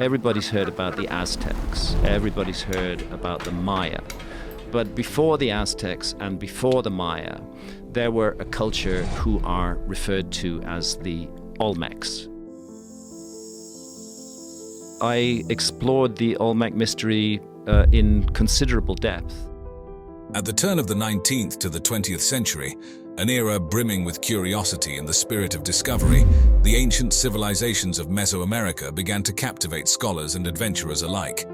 Everybody's heard about the Aztecs. Everybody's heard about the Maya. But before the Aztecs and before the Maya, there were a culture who are referred to as the Olmecs. I explored the Olmec mystery in considerable depth. At the turn of the 19th to the 20th century, an era brimming with curiosity and the spirit of discovery, the ancient civilizations of Mesoamerica began to captivate scholars and adventurers alike.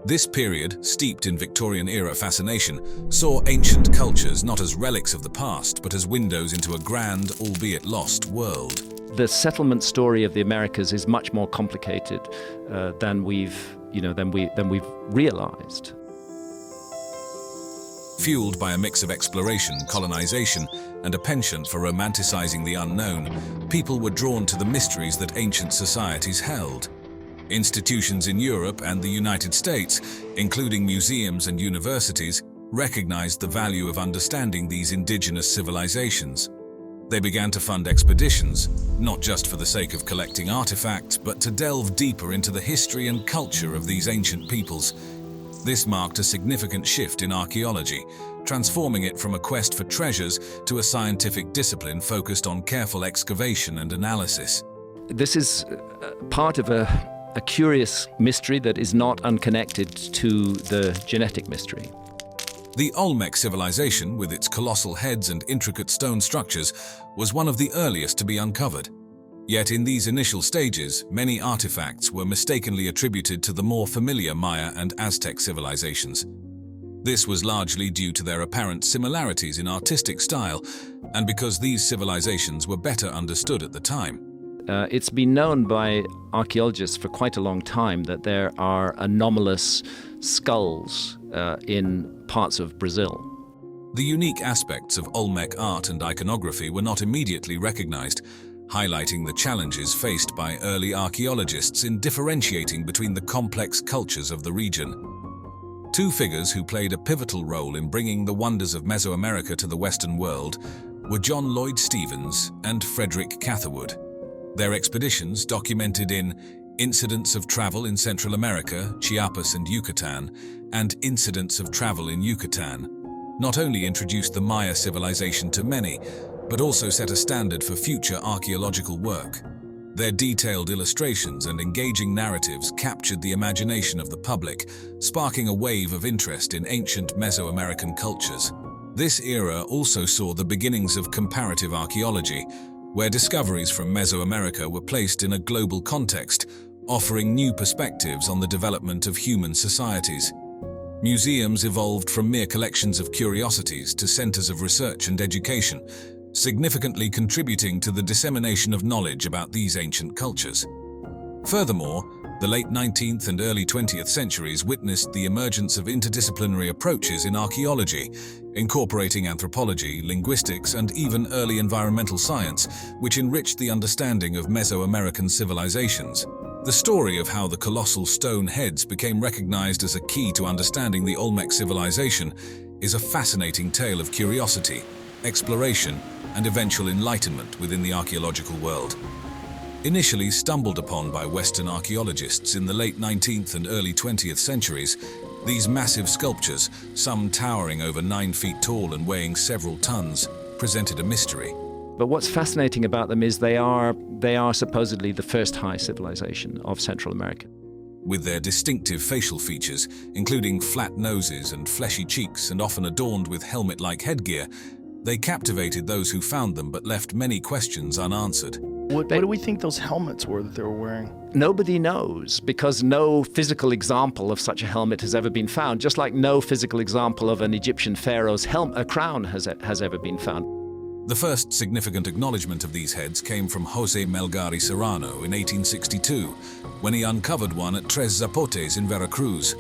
This period, steeped in Victorian-era fascination, saw ancient cultures not as relics of the past, but as windows into a grand, albeit lost, world. The settlement story of the Americas is much more complicated than we've realized. Fueled by a mix of exploration, colonization, and a penchant for romanticizing the unknown, people were drawn to the mysteries that ancient societies held. Institutions in Europe and the United States, including museums and universities, recognized the value of understanding these indigenous civilizations. They began to fund expeditions, not just for the sake of collecting artifacts, but to delve deeper into the history and culture of these ancient peoples. This marked a significant shift in archaeology, transforming it from a quest for treasures to a scientific discipline focused on careful excavation and analysis. This is part of a curious mystery that is not unconnected to the genetic mystery. The Olmec civilization, with its colossal heads and intricate stone structures, was one of the earliest to be uncovered. Yet in these initial stages, many artifacts were mistakenly attributed to the more familiar Maya and Aztec civilizations. This was largely due to their apparent similarities in artistic style, and because these civilizations were better understood at the time. It's been known by archaeologists for quite a long time that there are anomalous skulls in parts of Brazil. The unique aspects of Olmec art and iconography were not immediately recognized, highlighting the challenges faced by early archaeologists in differentiating between the complex cultures of the region. Two figures who played a pivotal role in bringing the wonders of Mesoamerica to the Western world were John Lloyd Stephens and Frederick Catherwood. Their expeditions, documented in Incidents of Travel in Central America, Chiapas and Yucatan, and Incidents of Travel in Yucatan, not only introduced the Maya civilization to many, but also set a standard for future archaeological work. Their detailed illustrations and engaging narratives captured the imagination of the public, sparking a wave of interest in ancient Mesoamerican cultures. This era also saw the beginnings of comparative archaeology, where discoveries from Mesoamerica were placed in a global context, offering new perspectives on the development of human societies. Museums evolved from mere collections of curiosities to centers of research and education, significantly contributing to the dissemination of knowledge about these ancient cultures. Furthermore, the late 19th and early 20th centuries witnessed the emergence of interdisciplinary approaches in archaeology, incorporating anthropology, linguistics, and even early environmental science, which enriched the understanding of Mesoamerican civilizations. The story of how the colossal stone heads became recognized as a key to understanding the Olmec civilization is a fascinating tale of curiosity, exploration, and eventual enlightenment within the archaeological world. Initially stumbled upon by Western archaeologists in the late 19th and early 20th centuries, these massive sculptures, some towering over 9 feet tall and weighing several tons, presented a mystery. But what's fascinating about them is they are supposedly the first high civilization of Central America. With their distinctive facial features, including flat noses and fleshy cheeks and often adorned with helmet-like headgear, they captivated those who found them but left many questions unanswered. What do we think those helmets were that they were wearing? Nobody knows, because no physical example of such a helmet has ever been found, just like no physical example of an Egyptian pharaoh's crown has ever been found. The first significant acknowledgement of these heads came from José Melgar Serrano in 1862, when he uncovered one at Tres Zapotes in Veracruz.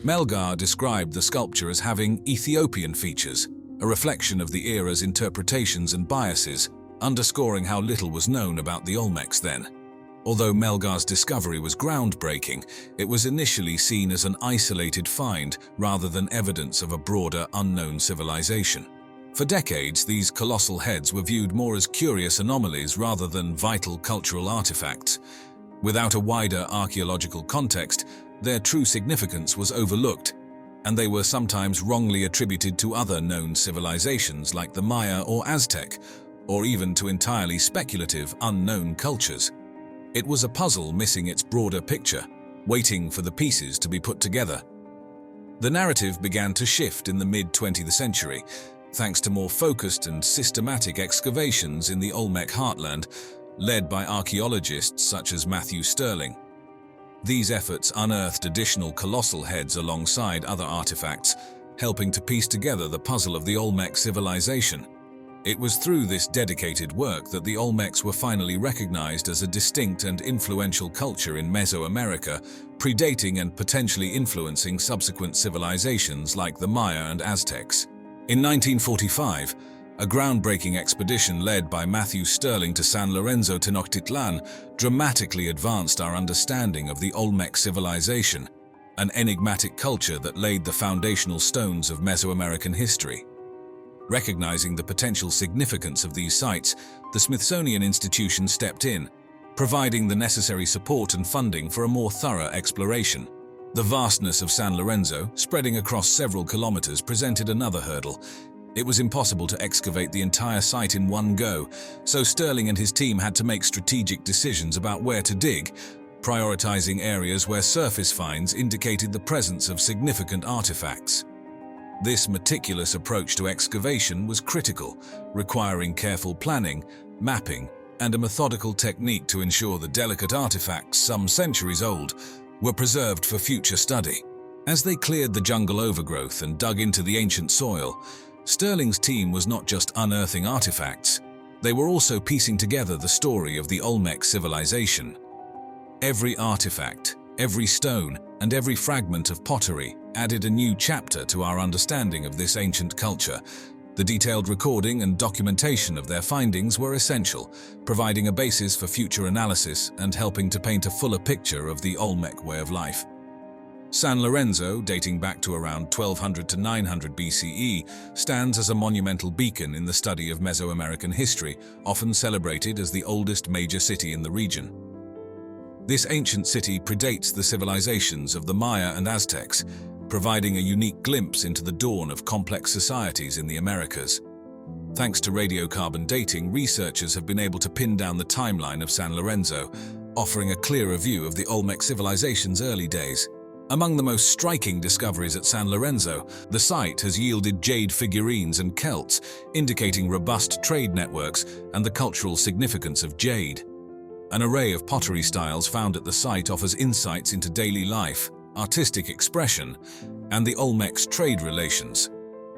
Melgar described the sculpture as having Ethiopian features, a reflection of the era's interpretations and biases, underscoring how little was known about the Olmecs then. Although Melgar's discovery was groundbreaking, it was initially seen as an isolated find rather than evidence of a broader, unknown civilization. For decades, these colossal heads were viewed more as curious anomalies rather than vital cultural artifacts. Without a wider archaeological context, their true significance was overlooked, and they were sometimes wrongly attributed to other known civilizations like the Maya or Aztec, or even to entirely speculative, unknown cultures. It was a puzzle missing its broader picture, waiting for the pieces to be put together. The narrative began to shift in the mid-20th century, thanks to more focused and systematic excavations in the Olmec heartland, led by archaeologists such as Matthew Stirling. These efforts unearthed additional colossal heads alongside other artifacts, helping to piece together the puzzle of the Olmec civilization. It was through this dedicated work that the Olmecs were finally recognized as a distinct and influential culture in Mesoamerica, predating and potentially influencing subsequent civilizations like the Maya and Aztecs. In 1945, a groundbreaking expedition led by Matthew Stirling to San Lorenzo, Tenochtitlan, dramatically advanced our understanding of the Olmec civilization, an enigmatic culture that laid the foundational stones of Mesoamerican history. Recognizing the potential significance of these sites, the Smithsonian Institution stepped in, providing the necessary support and funding for a more thorough exploration. The vastness of San Lorenzo, spreading across several kilometers, presented another hurdle. It was impossible to excavate the entire site in one go, so Stirling and his team had to make strategic decisions about where to dig, prioritizing areas where surface finds indicated the presence of significant artifacts. This meticulous approach to excavation was critical, requiring careful planning, mapping, and a methodical technique to ensure the delicate artifacts, some centuries old, were preserved for future study. As they cleared the jungle overgrowth and dug into the ancient soil, Stirling's team was not just unearthing artifacts, they were also piecing together the story of the Olmec civilization. Every artifact, every stone, and every fragment of pottery added a new chapter to our understanding of this ancient culture. The detailed recording and documentation of their findings were essential, providing a basis for future analysis and helping to paint a fuller picture of the Olmec way of life. San Lorenzo, dating back to around 1200 to 900 BCE, stands as a monumental beacon in the study of Mesoamerican history, often celebrated as the oldest major city in the region. This ancient city predates the civilizations of the Maya and Aztecs, providing a unique glimpse into the dawn of complex societies in the Americas. Thanks to radiocarbon dating, researchers have been able to pin down the timeline of San Lorenzo, offering a clearer view of the Olmec civilization's early days. Among the most striking discoveries at San Lorenzo, the site has yielded jade figurines and celts, indicating robust trade networks and the cultural significance of jade. An array of pottery styles found at the site offers insights into daily life, artistic expression, and the Olmec's trade relations.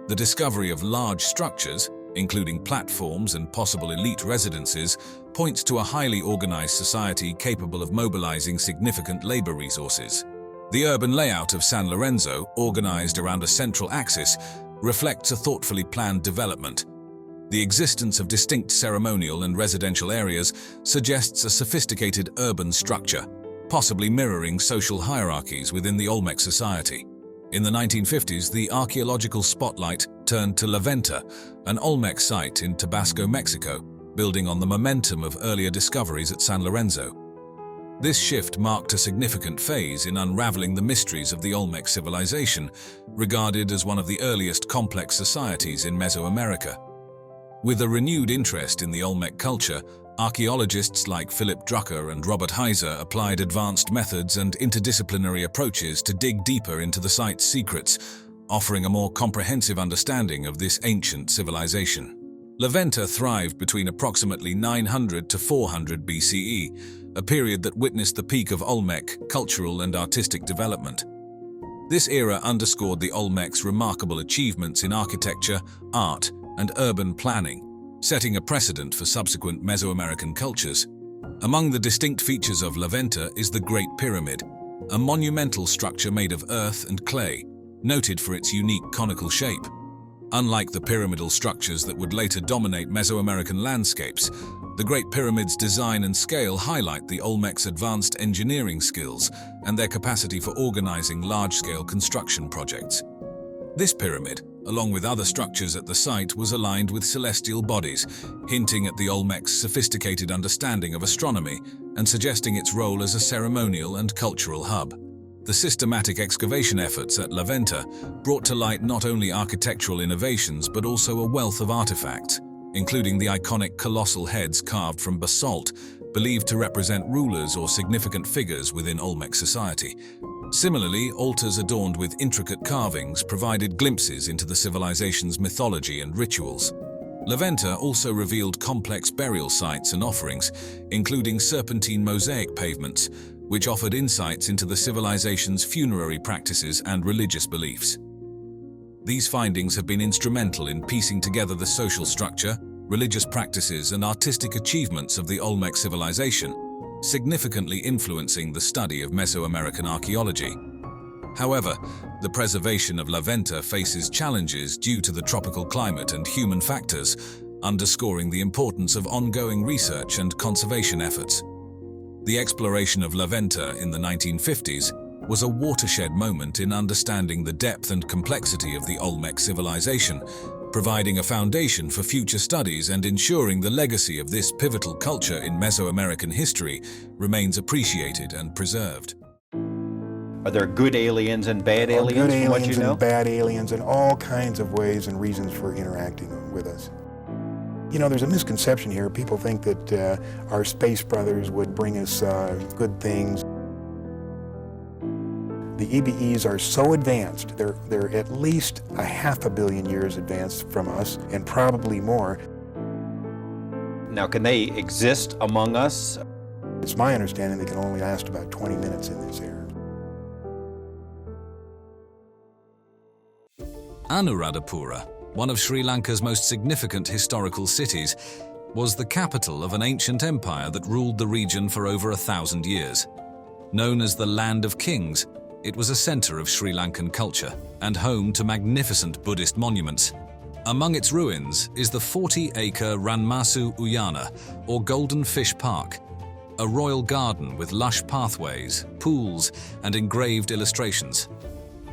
The discovery of large structures, including platforms and possible elite residences, points to a highly organized society capable of mobilizing significant labor resources. The urban layout of San Lorenzo, organized around a central axis, reflects a thoughtfully planned development. The existence of distinct ceremonial and residential areas suggests a sophisticated urban structure, possibly mirroring social hierarchies within the Olmec society. In the 1950s, the archaeological spotlight turned to La Venta, an Olmec site in Tabasco, Mexico, building on the momentum of earlier discoveries at San Lorenzo. This shift marked a significant phase in unraveling the mysteries of the Olmec civilization, regarded as one of the earliest complex societies in Mesoamerica. With a renewed interest in the Olmec culture, archaeologists like Philip Drucker and Robert Heiser applied advanced methods and interdisciplinary approaches to dig deeper into the site's secrets, offering a more comprehensive understanding of this ancient civilization. La Venta thrived between approximately 900 to 400 BCE, a period that witnessed the peak of Olmec cultural and artistic development. This era underscored the Olmecs' remarkable achievements in architecture, art, and urban planning, setting a precedent for subsequent Mesoamerican cultures. Among the distinct features of La Venta is the Great Pyramid, a monumental structure made of earth and clay, noted for its unique conical shape. Unlike the pyramidal structures that would later dominate Mesoamerican landscapes, the Great Pyramid's design and scale highlight the Olmecs' advanced engineering skills and their capacity for organizing large-scale construction projects. This pyramid, along with other structures at the site, was aligned with celestial bodies, hinting at the Olmec's sophisticated understanding of astronomy and suggesting its role as a ceremonial and cultural hub. The systematic excavation efforts at La Venta brought to light not only architectural innovations but also a wealth of artifacts, including the iconic colossal heads carved from basalt, believed to represent rulers or significant figures within Olmec society. Similarly, altars adorned with intricate carvings provided glimpses into the civilization's mythology and rituals. La Venta also revealed complex burial sites and offerings, including serpentine mosaic pavements, which offered insights into the civilization's funerary practices and religious beliefs. These findings have been instrumental in piecing together the social structure, religious practices, and artistic achievements of the Olmec civilization, significantly influencing the study of Mesoamerican archaeology. However, the preservation of La Venta faces challenges due to the tropical climate and human factors, underscoring the importance of ongoing research and conservation efforts. The exploration of La Venta in the 1950s was a watershed moment in understanding the depth and complexity of the Olmec civilization, providing a foundation for future studies and ensuring the legacy of this pivotal culture in Mesoamerican history remains appreciated and preserved. Are there good aliens and bad aliens from what you know? And bad aliens and all kinds of ways and reasons for interacting with us. You know, there's a misconception here. People think that our space brothers would bring us good things. The EBEs are so advanced, they're at least 500 million years advanced from us, and probably more. Now, can they exist among us? It's my understanding they can only last about 20 minutes in this air. Anuradhapura, one of Sri Lanka's most significant historical cities, was the capital of an ancient empire that ruled the region for over 1,000 years. Known as the Land of Kings, it was a center of Sri Lankan culture and home to magnificent Buddhist monuments. Among its ruins is the 40-acre Ranmasu Uyana, or Golden Fish Park, a royal garden with lush pathways, pools, and engraved illustrations.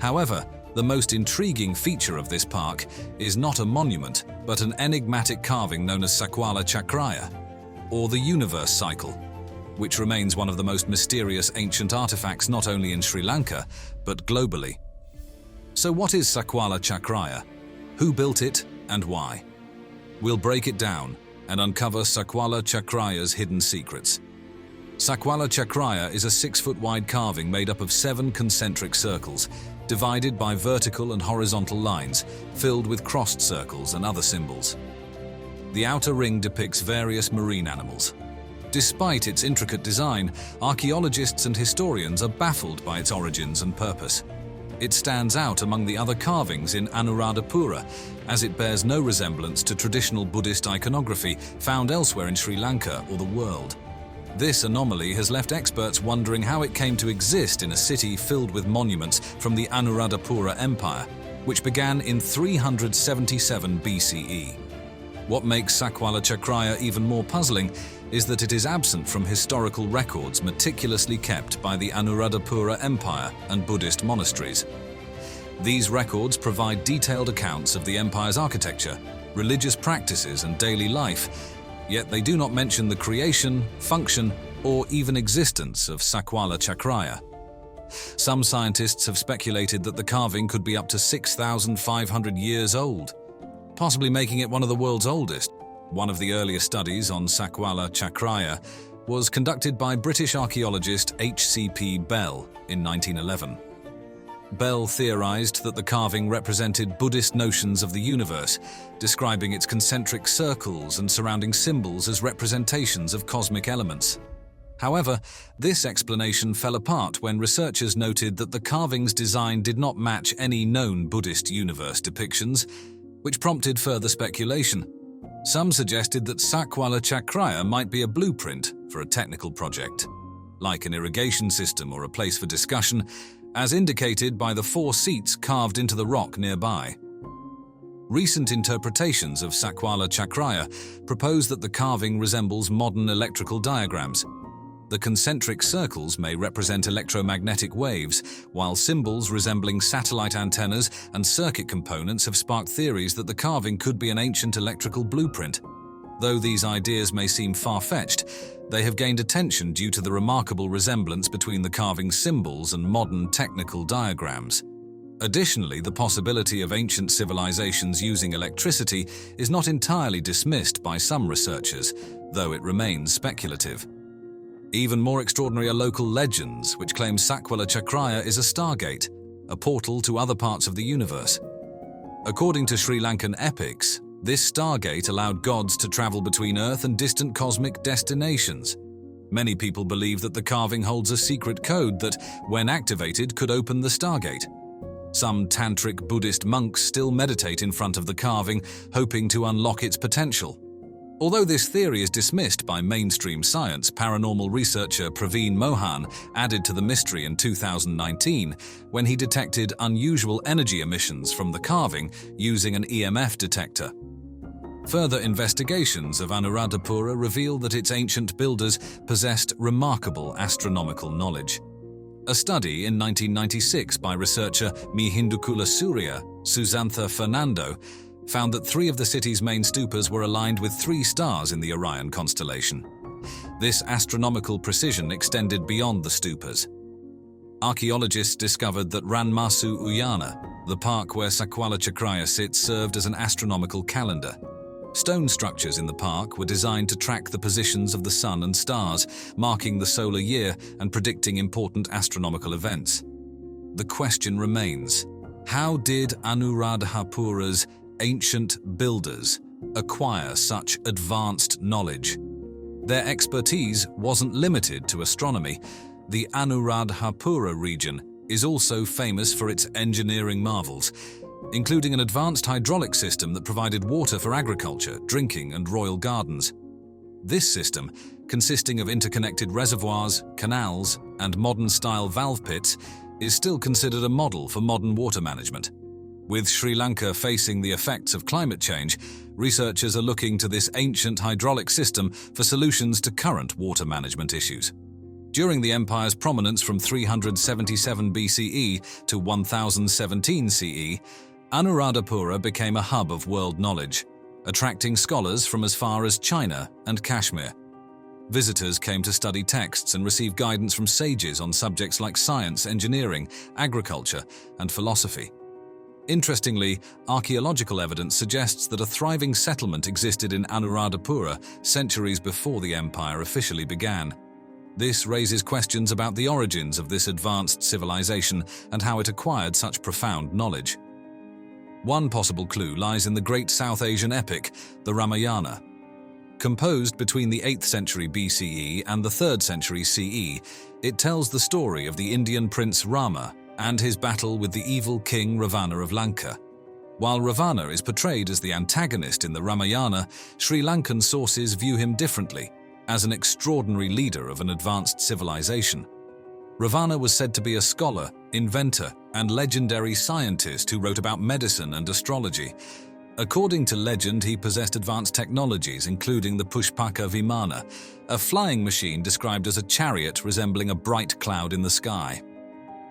However, the most intriguing feature of this park is not a monument, but an enigmatic carving known as Sakwala Chakraya, or the universe cycle, which remains one of the most mysterious ancient artifacts not only in Sri Lanka, but globally. So what is Sakwala Chakraya? Who built it and why? We'll break it down and uncover Sakwala Chakraya's hidden secrets. Sakwala Chakraya is a 6-foot-wide carving made up of 7 concentric circles, divided by vertical and horizontal lines, filled with crossed circles and other symbols. The outer ring depicts various marine animals. Despite its intricate design, archaeologists and historians are baffled by its origins and purpose. It stands out among the other carvings in Anuradhapura, as it bears no resemblance to traditional Buddhist iconography found elsewhere in Sri Lanka or the world. This anomaly has left experts wondering how it came to exist in a city filled with monuments from the Anuradhapura Empire, which began in 377 BCE. What makes Sakwala Chakraya even more puzzling is that it is absent from historical records meticulously kept by the Anuradhapura Empire and Buddhist monasteries. These records provide detailed accounts of the empire's architecture, religious practices, and daily life, yet they do not mention the creation, function, or even existence of Sakwala Chakraya. Some scientists have speculated that the carving could be up to 6,500 years old, possibly making it one of the world's oldest. One of the earliest studies on Sakwala Chakraya was conducted by British archaeologist H.C.P. Bell in 1911. Bell theorized that the carving represented Buddhist notions of the universe, describing its concentric circles and surrounding symbols as representations of cosmic elements. However, this explanation fell apart when researchers noted that the carving's design did not match any known Buddhist universe depictions, which prompted further speculation. Some suggested that Sakwala Chakraya might be a blueprint for a technical project, like an irrigation system or a place for discussion, as indicated by the 4 seats carved into the rock nearby. Recent interpretations of Sakwala Chakraya propose that the carving resembles modern electrical diagrams. The concentric circles may represent electromagnetic waves, while symbols resembling satellite antennas and circuit components have sparked theories that the carving could be an ancient electrical blueprint. Though these ideas may seem far-fetched, they have gained attention due to the remarkable resemblance between the carving's symbols and modern technical diagrams. Additionally, the possibility of ancient civilizations using electricity is not entirely dismissed by some researchers, though it remains speculative. Even more extraordinary are local legends, which claim Sakwala Chakraya is a stargate, a portal to other parts of the universe. According to Sri Lankan epics, this stargate allowed gods to travel between Earth and distant cosmic destinations. Many people believe that the carving holds a secret code that, when activated, could open the stargate. Some tantric Buddhist monks still meditate in front of the carving, hoping to unlock its potential. Although this theory is dismissed by mainstream science, paranormal researcher Praveen Mohan added to the mystery in 2019 when he detected unusual energy emissions from the carving using an EMF detector. Further investigations of Anuradhapura reveal that its ancient builders possessed remarkable astronomical knowledge. A study in 1996 by researcher Mihindukula Surya, Susantha Fernando, found that 3 of the city's main stupas were aligned with 3 stars in the Orion constellation. This astronomical precision extended beyond the stupas. Archaeologists discovered that Ranmasu Uyana, the park where Sakwala Chakraya sits, served as an astronomical calendar. Stone structures in the park were designed to track the positions of the sun and stars, marking the solar year and predicting important astronomical events. The question remains, how did Anuradhapura's ancient builders acquire such advanced knowledge? Their expertise wasn't limited to astronomy. The Anuradhapura region is also famous for its engineering marvels, including an advanced hydraulic system that provided water for agriculture, drinking, and royal gardens. This system, consisting of interconnected reservoirs, canals, and modern-style valve pits, is still considered a model for modern water management. With Sri Lanka facing the effects of climate change, researchers are looking to this ancient hydraulic system for solutions to current water management issues. During the empire's prominence from 377 BCE to 1017 CE, Anuradhapura became a hub of world knowledge, attracting scholars from as far as China and Kashmir. Visitors came to study texts and receive guidance from sages on subjects like science, engineering, agriculture, and philosophy. Interestingly, archaeological evidence suggests that a thriving settlement existed in Anuradhapura centuries before the empire officially began. This raises questions about the origins of this advanced civilization and how it acquired such profound knowledge. One possible clue lies in the great South Asian epic, the Ramayana. Composed between the 8th century BCE and the 3rd century CE, it tells the story of the Indian prince Rama and his battle with the evil king Ravana of Lanka. While Ravana is portrayed as the antagonist in the Ramayana, Sri Lankan sources view him differently, as an extraordinary leader of an advanced civilization. Ravana was said to be a scholar, inventor, and legendary scientist who wrote about medicine and astrology. According to legend, he possessed advanced technologies, including the Pushpaka Vimana, a flying machine described as a chariot resembling a bright cloud in the sky.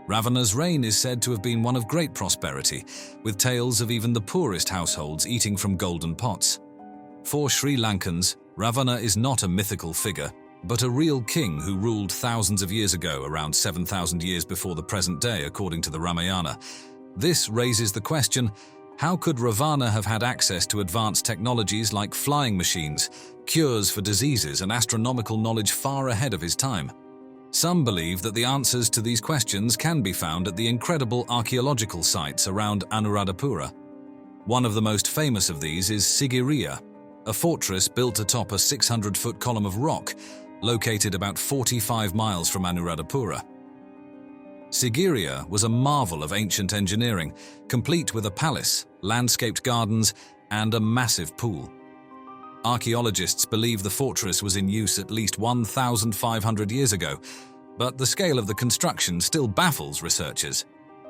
Ravana's reign is said to have been one of great prosperity, with tales of even the poorest households eating from golden pots. For Sri Lankans, Ravana is not a mythical figure, but a real king who ruled thousands of years ago, around 7,000 years before the present day, according to the Ramayana. This raises the question, how could Ravana have had access to advanced technologies like flying machines, cures for diseases, and astronomical knowledge far ahead of his time? Some believe that the answers to these questions can be found at the incredible archaeological sites around Anuradhapura. One of the most famous of these is Sigiriya, a fortress built atop a 600-foot column of rock, located about 45 miles from Anuradhapura. Sigiriya was a marvel of ancient engineering, complete with a palace, landscaped gardens, and a massive pool. Archaeologists believe the fortress was in use at least 1,500 years ago, but the scale of the construction still baffles researchers.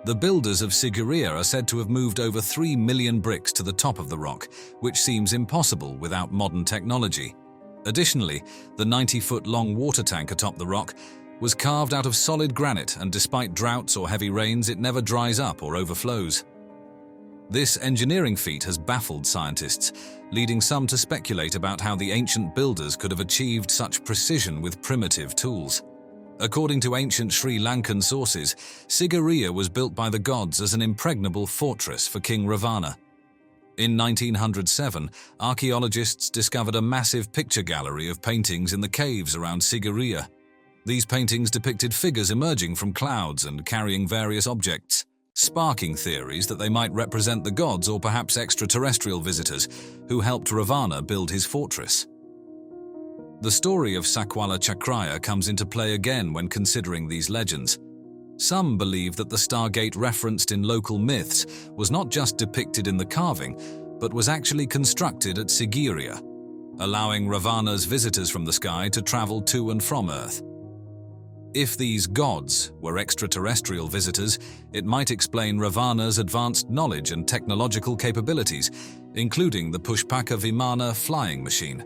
The builders of Sigiriya are said to have moved over 3 million bricks to the top of the rock, which seems impossible without modern technology. Additionally, the 90-foot-long water tank atop the rock was carved out of solid granite, and despite droughts or heavy rains, it never dries up or overflows. This engineering feat has baffled scientists, leading some to speculate about how the ancient builders could have achieved such precision with primitive tools. According to ancient Sri Lankan sources, Sigiriya was built by the gods as an impregnable fortress for King Ravana. In 1907, archaeologists discovered a massive picture gallery of paintings in the caves around Sigiriya. These paintings depicted figures emerging from clouds and carrying various objects, sparking theories that they might represent the gods or perhaps extraterrestrial visitors who helped Ravana build his fortress. The story of Sakwala Chakraya comes into play again when considering these legends. Some believe that the Stargate referenced in local myths was not just depicted in the carving, but was actually constructed at Sigiriya, allowing Ravana's visitors from the sky to travel to and from Earth. If these gods were extraterrestrial visitors, it might explain Ravana's advanced knowledge and technological capabilities, including the Pushpaka Vimana flying machine.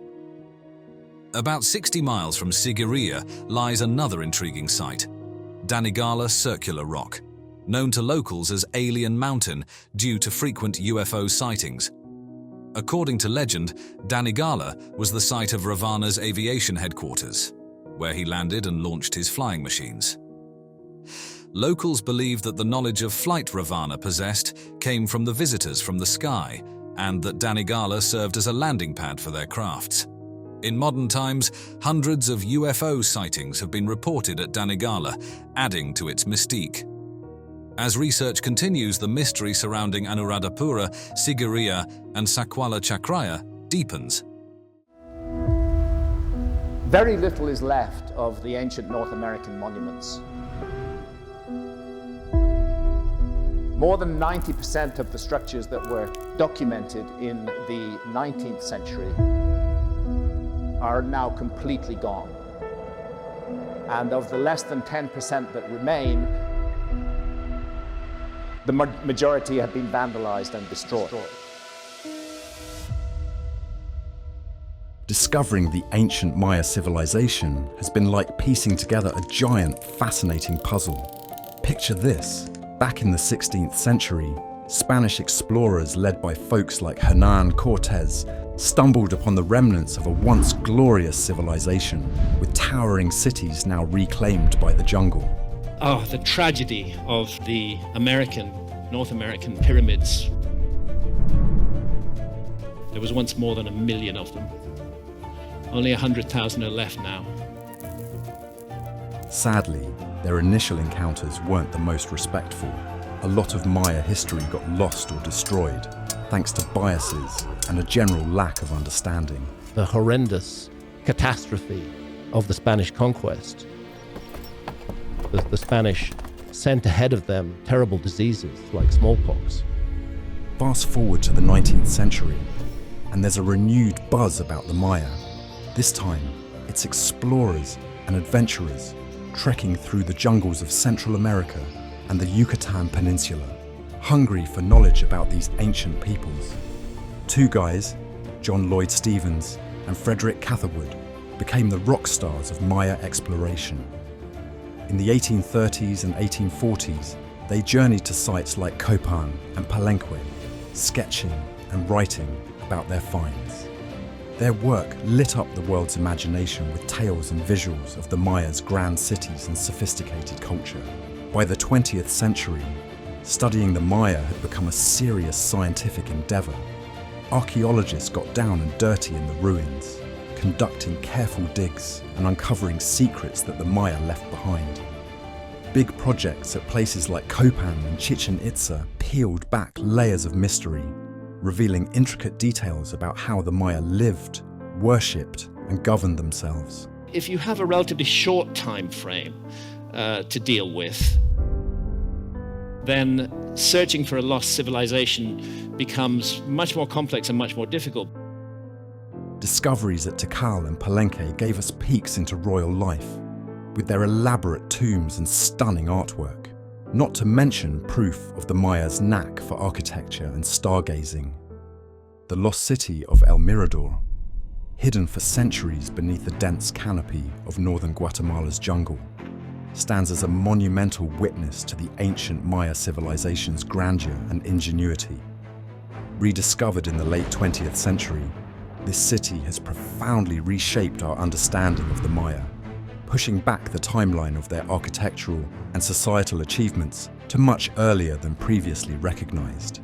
About 60 miles from Sigiriya lies another intriguing site, Danigala Circular Rock, known to locals as Alien Mountain due to frequent UFO sightings. According to legend, Danigala was the site of Ravana's aviation headquarters, where he landed and launched his flying machines. Locals believe that the knowledge of flight Ravana possessed came from the visitors from the sky, and that Danigala served as a landing pad for their crafts. In modern times, hundreds of UFO sightings have been reported at Danigala, adding to its mystique. As research continues, the mystery surrounding Anuradhapura, Sigiriya, and Sakwala Chakraya deepens. Very little is left of the ancient North American monuments. More than 90% of the structures that were documented in the 19th century are now completely gone. And of the less than 10% that remain, the majority have been vandalized and destroyed. Discovering the ancient Maya civilization has been like piecing together a giant, fascinating puzzle. Picture this. Back in the 16th century, Spanish explorers led by folks like Hernan Cortés stumbled upon the remnants of a once glorious civilization, with towering cities now reclaimed by the jungle. Oh, the tragedy of the North American pyramids. There was once more than 1 million of them. Only 100,000 are left now. Sadly, their initial encounters weren't the most respectful. A lot of Maya history got lost or destroyed, thanks to biases and a general lack of understanding. The horrendous catastrophe of the Spanish conquest. The Spanish sent ahead of them terrible diseases like smallpox. Fast forward to the 19th century, and there's a renewed buzz about the Maya. This time, it's explorers and adventurers trekking through the jungles of Central America and the Yucatan Peninsula, hungry for knowledge about these ancient peoples. Two guys, John Lloyd Stephens and Frederick Catherwood, became the rock stars of Maya exploration. In the 1830s and 1840s, they journeyed to sites like Copan and Palenque, sketching and writing about their finds. Their work lit up the world's imagination with tales and visuals of the Maya's grand cities and sophisticated culture. By the 20th century, studying the Maya had become a serious scientific endeavor. Archaeologists got down and dirty in the ruins, conducting careful digs and uncovering secrets that the Maya left behind. Big projects at places like Copan and Chichen Itza peeled back layers of mystery, revealing intricate details about how the Maya lived, worshipped, and governed themselves. If you have a relatively short time frame to deal with, then searching for a lost civilization becomes much more complex and much more difficult. Discoveries at Tikal and Palenque gave us peeks into royal life, with their elaborate tombs and stunning artwork, not to mention proof of the Maya's knack for architecture and stargazing. The lost city of El Mirador, hidden for centuries beneath the dense canopy of northern Guatemala's jungle, stands as a monumental witness to the ancient Maya civilization's grandeur and ingenuity. Rediscovered in the late 20th century, this city has profoundly reshaped our understanding of the Maya, pushing back the timeline of their architectural and societal achievements to much earlier than previously recognized.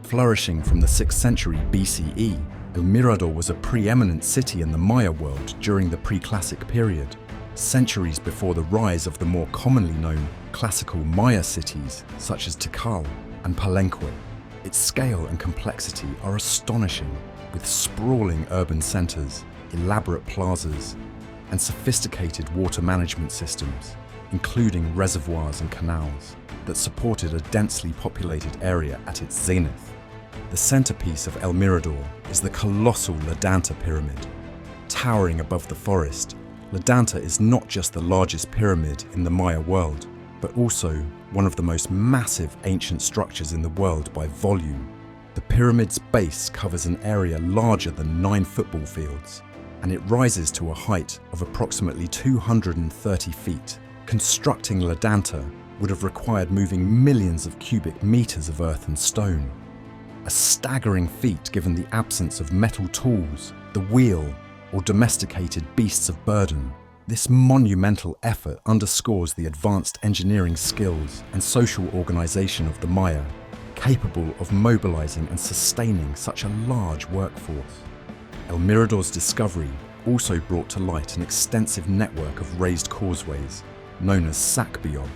Flourishing from the 6th century BCE, El Mirador was a preeminent city in the Maya world during the pre-classic period, centuries before the rise of the more commonly known classical Maya cities such as Tikal and Palenque. Its scale and complexity are astonishing, with sprawling urban centers, elaborate plazas, and sophisticated water management systems, including reservoirs and canals, that supported a densely populated area at its zenith. The centerpiece of El Mirador is the colossal La Venta pyramid. Towering above the forest, La Venta is not just the largest pyramid in the Maya world, but also one of the most massive ancient structures in the world by volume. The pyramid's base covers an area larger than 9 football fields, and it rises to a height of approximately 230 feet. Constructing La Venta would have required moving millions of cubic meters of earth and stone. A staggering feat given the absence of metal tools, the wheel, or domesticated beasts of burden. This monumental effort underscores the advanced engineering skills and social organization of the Maya, capable of mobilizing and sustaining such a large workforce. El Mirador's discovery also brought to light an extensive network of raised causeways, known as Sakbiob,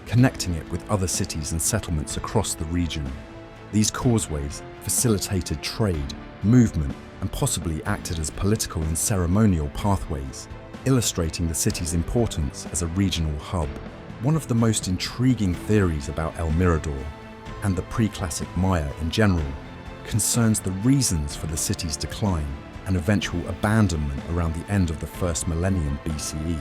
connecting it with other cities and settlements across the region. These causeways facilitated trade, movement, and possibly acted as political and ceremonial pathways, illustrating the city's importance as a regional hub. One of the most intriguing theories about El Mirador, and the pre-classic Maya in general, concerns the reasons for the city's decline and eventual abandonment around the end of the first millennium BCE.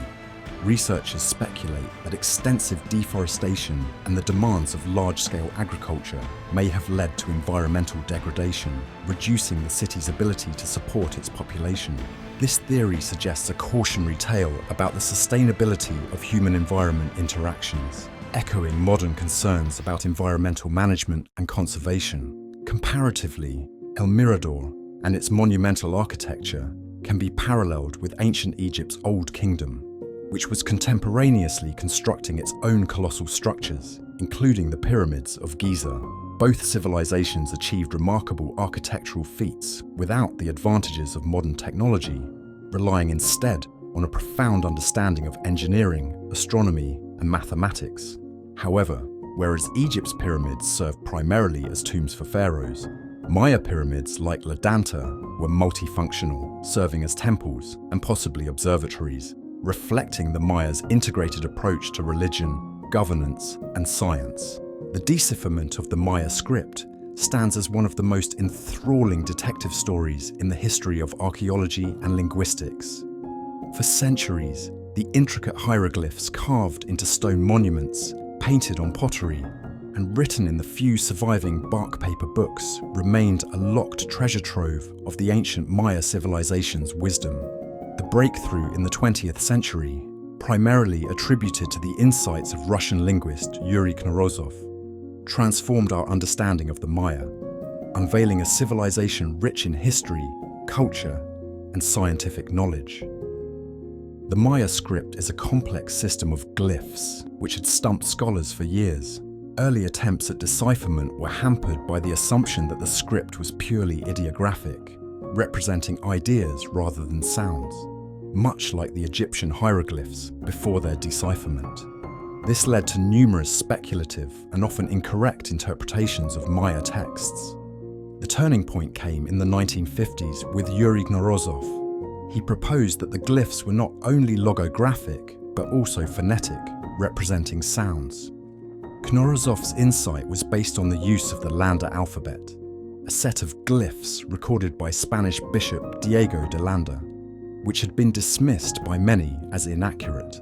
Researchers speculate that extensive deforestation and the demands of large-scale agriculture may have led to environmental degradation, reducing the city's ability to support its population. This theory suggests a cautionary tale about the sustainability of human-environment interactions, echoing modern concerns about environmental management and conservation. Comparatively, El Mirador and its monumental architecture can be paralleled with ancient Egypt's Old Kingdom, which was contemporaneously constructing its own colossal structures, including the pyramids of Giza. Both civilizations achieved remarkable architectural feats without the advantages of modern technology, relying instead on a profound understanding of engineering, astronomy, and mathematics. However, whereas Egypt's pyramids served primarily as tombs for pharaohs, Maya pyramids like La Venta were multifunctional, serving as temples and possibly observatories, reflecting the Mayas' integrated approach to religion, governance, and science. The decipherment of the Maya script stands as one of the most enthralling detective stories in the history of archaeology and linguistics. For centuries, the intricate hieroglyphs carved into stone monuments, painted on pottery, and written in the few surviving bark paper books remained a locked treasure trove of the ancient Maya civilization's wisdom. The breakthrough in the 20th century, primarily attributed to the insights of Russian linguist Yuri Knorozov, transformed our understanding of the Maya, unveiling a civilization rich in history, culture, and scientific knowledge. The Maya script is a complex system of glyphs which had stumped scholars for years. Early attempts at decipherment were hampered by the assumption that the script was purely ideographic, representing ideas rather than sounds, much like the Egyptian hieroglyphs before their decipherment. This led to numerous speculative and often incorrect interpretations of Maya texts. The turning point came in the 1950s with Yuri Knorozov. He proposed that the glyphs were not only logographic, but also phonetic, representing sounds. Knorozov's insight was based on the use of the Landa alphabet, a set of glyphs recorded by Spanish Bishop Diego de Landa, which had been dismissed by many as inaccurate.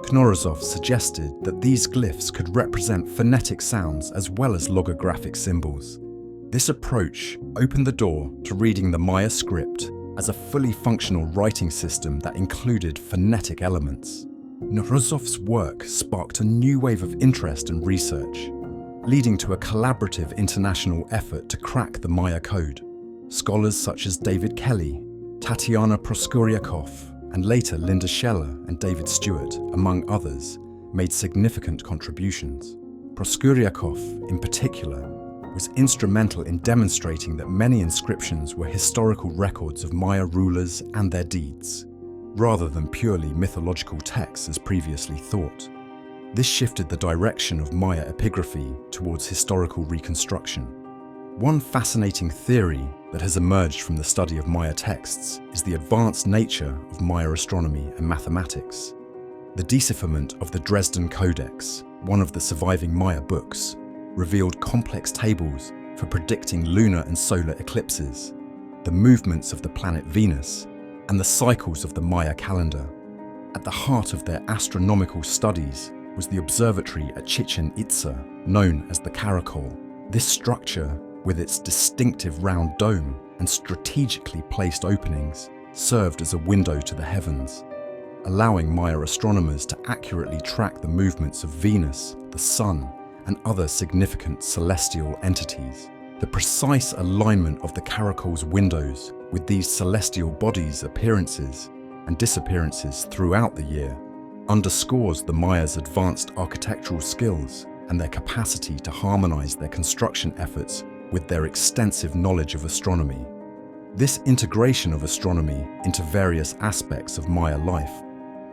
Knorozov suggested that these glyphs could represent phonetic sounds as well as logographic symbols. This approach opened the door to reading the Maya script as a fully functional writing system that included phonetic elements. Nurozov's work sparked a new wave of interest and research, leading to a collaborative international effort to crack the Maya code. Scholars such as David Kelly, Tatiana Proskuryakov, and later Linda Scheller and David Stewart, among others, made significant contributions. Proskuryakov, in particular, was instrumental in demonstrating that many inscriptions were historical records of Maya rulers and their deeds, rather than purely mythological texts as previously thought. This shifted the direction of Maya epigraphy towards historical reconstruction. One fascinating theory that has emerged from the study of Maya texts is the advanced nature of Maya astronomy and mathematics. The decipherment of the Dresden Codex, one of the surviving Maya books, revealed complex tables for predicting lunar and solar eclipses, the movements of the planet Venus, and the cycles of the Maya calendar. At the heart of their astronomical studies was the observatory at Chichen Itza, known as the Caracol. This structure, with its distinctive round dome and strategically placed openings, served as a window to the heavens, allowing Maya astronomers to accurately track the movements of Venus, the Sun, and other significant celestial entities. The precise alignment of the Caracol's windows with these celestial bodies' appearances and disappearances throughout the year underscores the Mayas' advanced architectural skills and their capacity to harmonize their construction efforts with their extensive knowledge of astronomy. This integration of astronomy into various aspects of Maya life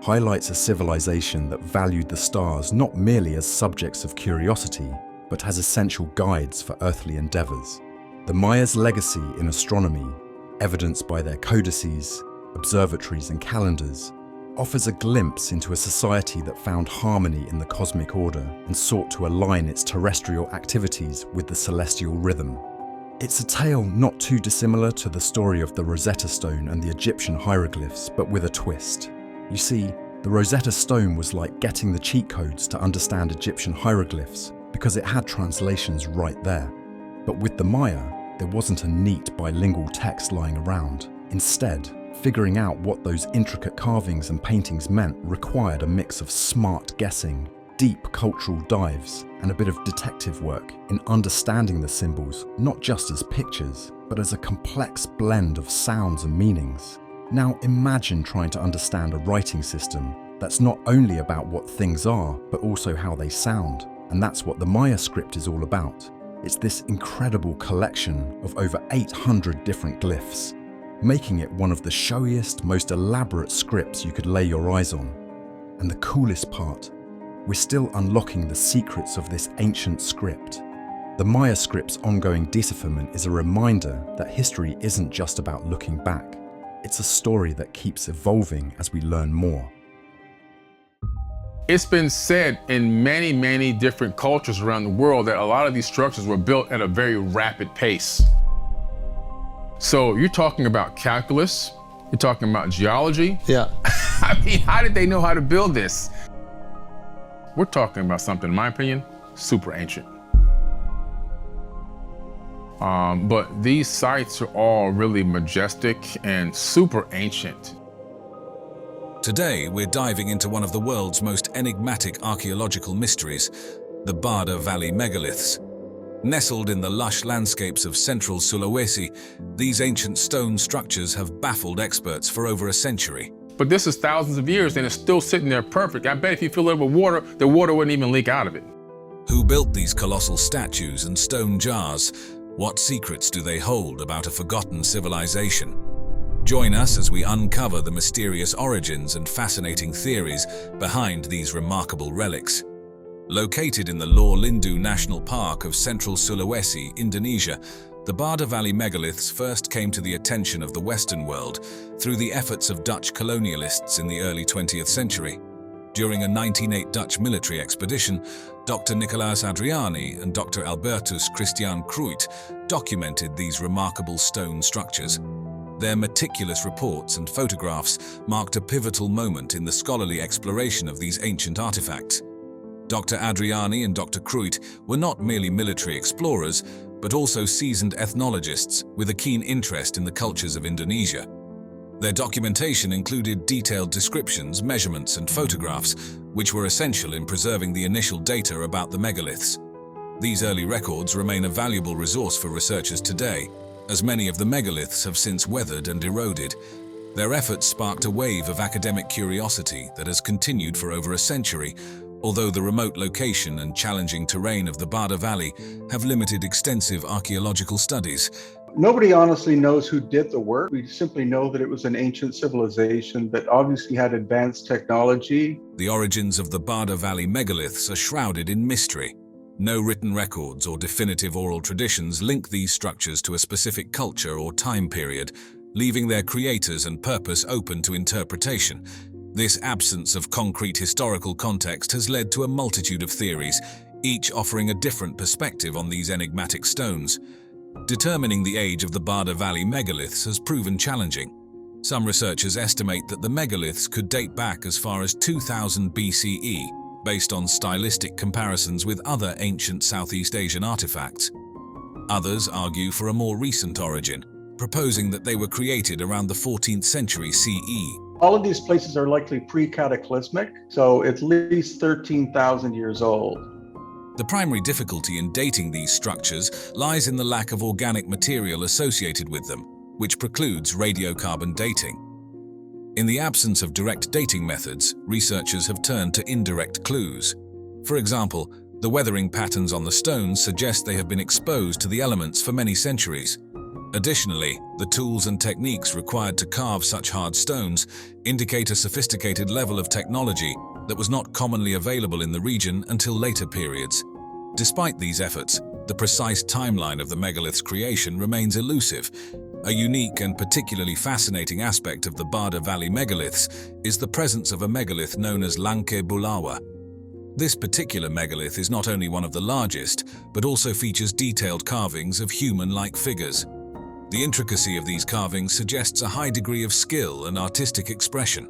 highlights a civilization that valued the stars not merely as subjects of curiosity, but as essential guides for earthly endeavors. The Mayas' legacy in astronomy, evidenced by their codices, observatories, and calendars, offers a glimpse into a society that found harmony in the cosmic order and sought to align its terrestrial activities with the celestial rhythm. It's a tale not too dissimilar to the story of the Rosetta Stone and the Egyptian hieroglyphs, but with a twist. You see, the Rosetta Stone was like getting the cheat codes to understand Egyptian hieroglyphs because it had translations right there. But with the Maya, there wasn't a neat bilingual text lying around. Instead, figuring out what those intricate carvings and paintings meant required a mix of smart guessing, deep cultural dives, and a bit of detective work in understanding the symbols not just as pictures, but as a complex blend of sounds and meanings. Now imagine trying to understand a writing system that's not only about what things are, but also how they sound. And that's what the Maya script is all about. It's this incredible collection of over 800 different glyphs, making it one of the showiest, most elaborate scripts you could lay your eyes on. And the coolest part, we're still unlocking the secrets of this ancient script. The Maya script's ongoing decipherment is a reminder that history isn't just about looking back. It's a story that keeps evolving as we learn more. It's been said in many, many different cultures around the world that a lot of these structures were built at a very rapid pace. So you're talking about calculus, you're talking about geology. Yeah. I mean, how did they know how to build this? We're talking about something, in my opinion, super ancient. But these sites are all really majestic and super ancient. Today, we're diving into one of the world's most enigmatic archaeological mysteries, the Bada Valley megaliths. Nestled in the lush landscapes of central Sulawesi, these ancient stone structures have baffled experts for over a century. But this is thousands of years and it's still sitting there perfect. I bet if you fill it with water, the water wouldn't even leak out of it. Who built these colossal statues and stone jars? What secrets do they hold about a forgotten civilization? Join us as we uncover the mysterious origins and fascinating theories behind these remarkable relics. Located in the Lor Lindu National Park of central Sulawesi, Indonesia, the Bada Valley megaliths first came to the attention of the Western world through the efforts of Dutch colonialists in the early 20th century. During a 1908 Dutch military expedition, Dr. Nicolaas Adriani and Dr. Albertus Christian Cruyt documented these remarkable stone structures. Their meticulous reports and photographs marked a pivotal moment in the scholarly exploration of these ancient artifacts. Dr. Adriani and Dr. Cruyt were not merely military explorers, but also seasoned ethnologists with a keen interest in the cultures of Indonesia. Their documentation included detailed descriptions, measurements, and photographs, which were essential in preserving the initial data about the megaliths. These early records remain a valuable resource for researchers today, as many of the megaliths have since weathered and eroded. Their efforts sparked a wave of academic curiosity that has continued for over a century, although the remote location and challenging terrain of the Bada Valley have limited extensive archaeological studies. Nobody honestly knows who did the work. We simply know that it was an ancient civilization that obviously had advanced technology. The origins of the Bada Valley megaliths are shrouded in mystery. No written records or definitive oral traditions link these structures to a specific culture or time period, leaving their creators and purpose open to interpretation. This absence of concrete historical context has led to a multitude of theories, each offering a different perspective on these enigmatic stones. Determining the age of the Bada Valley megaliths has proven challenging. Some researchers estimate that the megaliths could date back as far as 2000 BCE, based on stylistic comparisons with other ancient Southeast Asian artifacts. Others argue for a more recent origin, proposing that they were created around the 14th century CE. All of these places are likely pre-cataclysmic, so at least 13,000 years old. The primary difficulty in dating these structures lies in the lack of organic material associated with them, which precludes radiocarbon dating. In the absence of direct dating methods, researchers have turned to indirect clues. For example, the weathering patterns on the stones suggest they have been exposed to the elements for many centuries. Additionally, the tools and techniques required to carve such hard stones indicate a sophisticated level of technology that was not commonly available in the region until later periods. Despite these efforts, the precise timeline of the megalith's creation remains elusive. A unique and particularly fascinating aspect of the Bada Valley megaliths is the presence of a megalith known as Lanke Bulawa. This particular megalith is not only one of the largest, but also features detailed carvings of human-like figures. The intricacy of these carvings suggests a high degree of skill and artistic expression.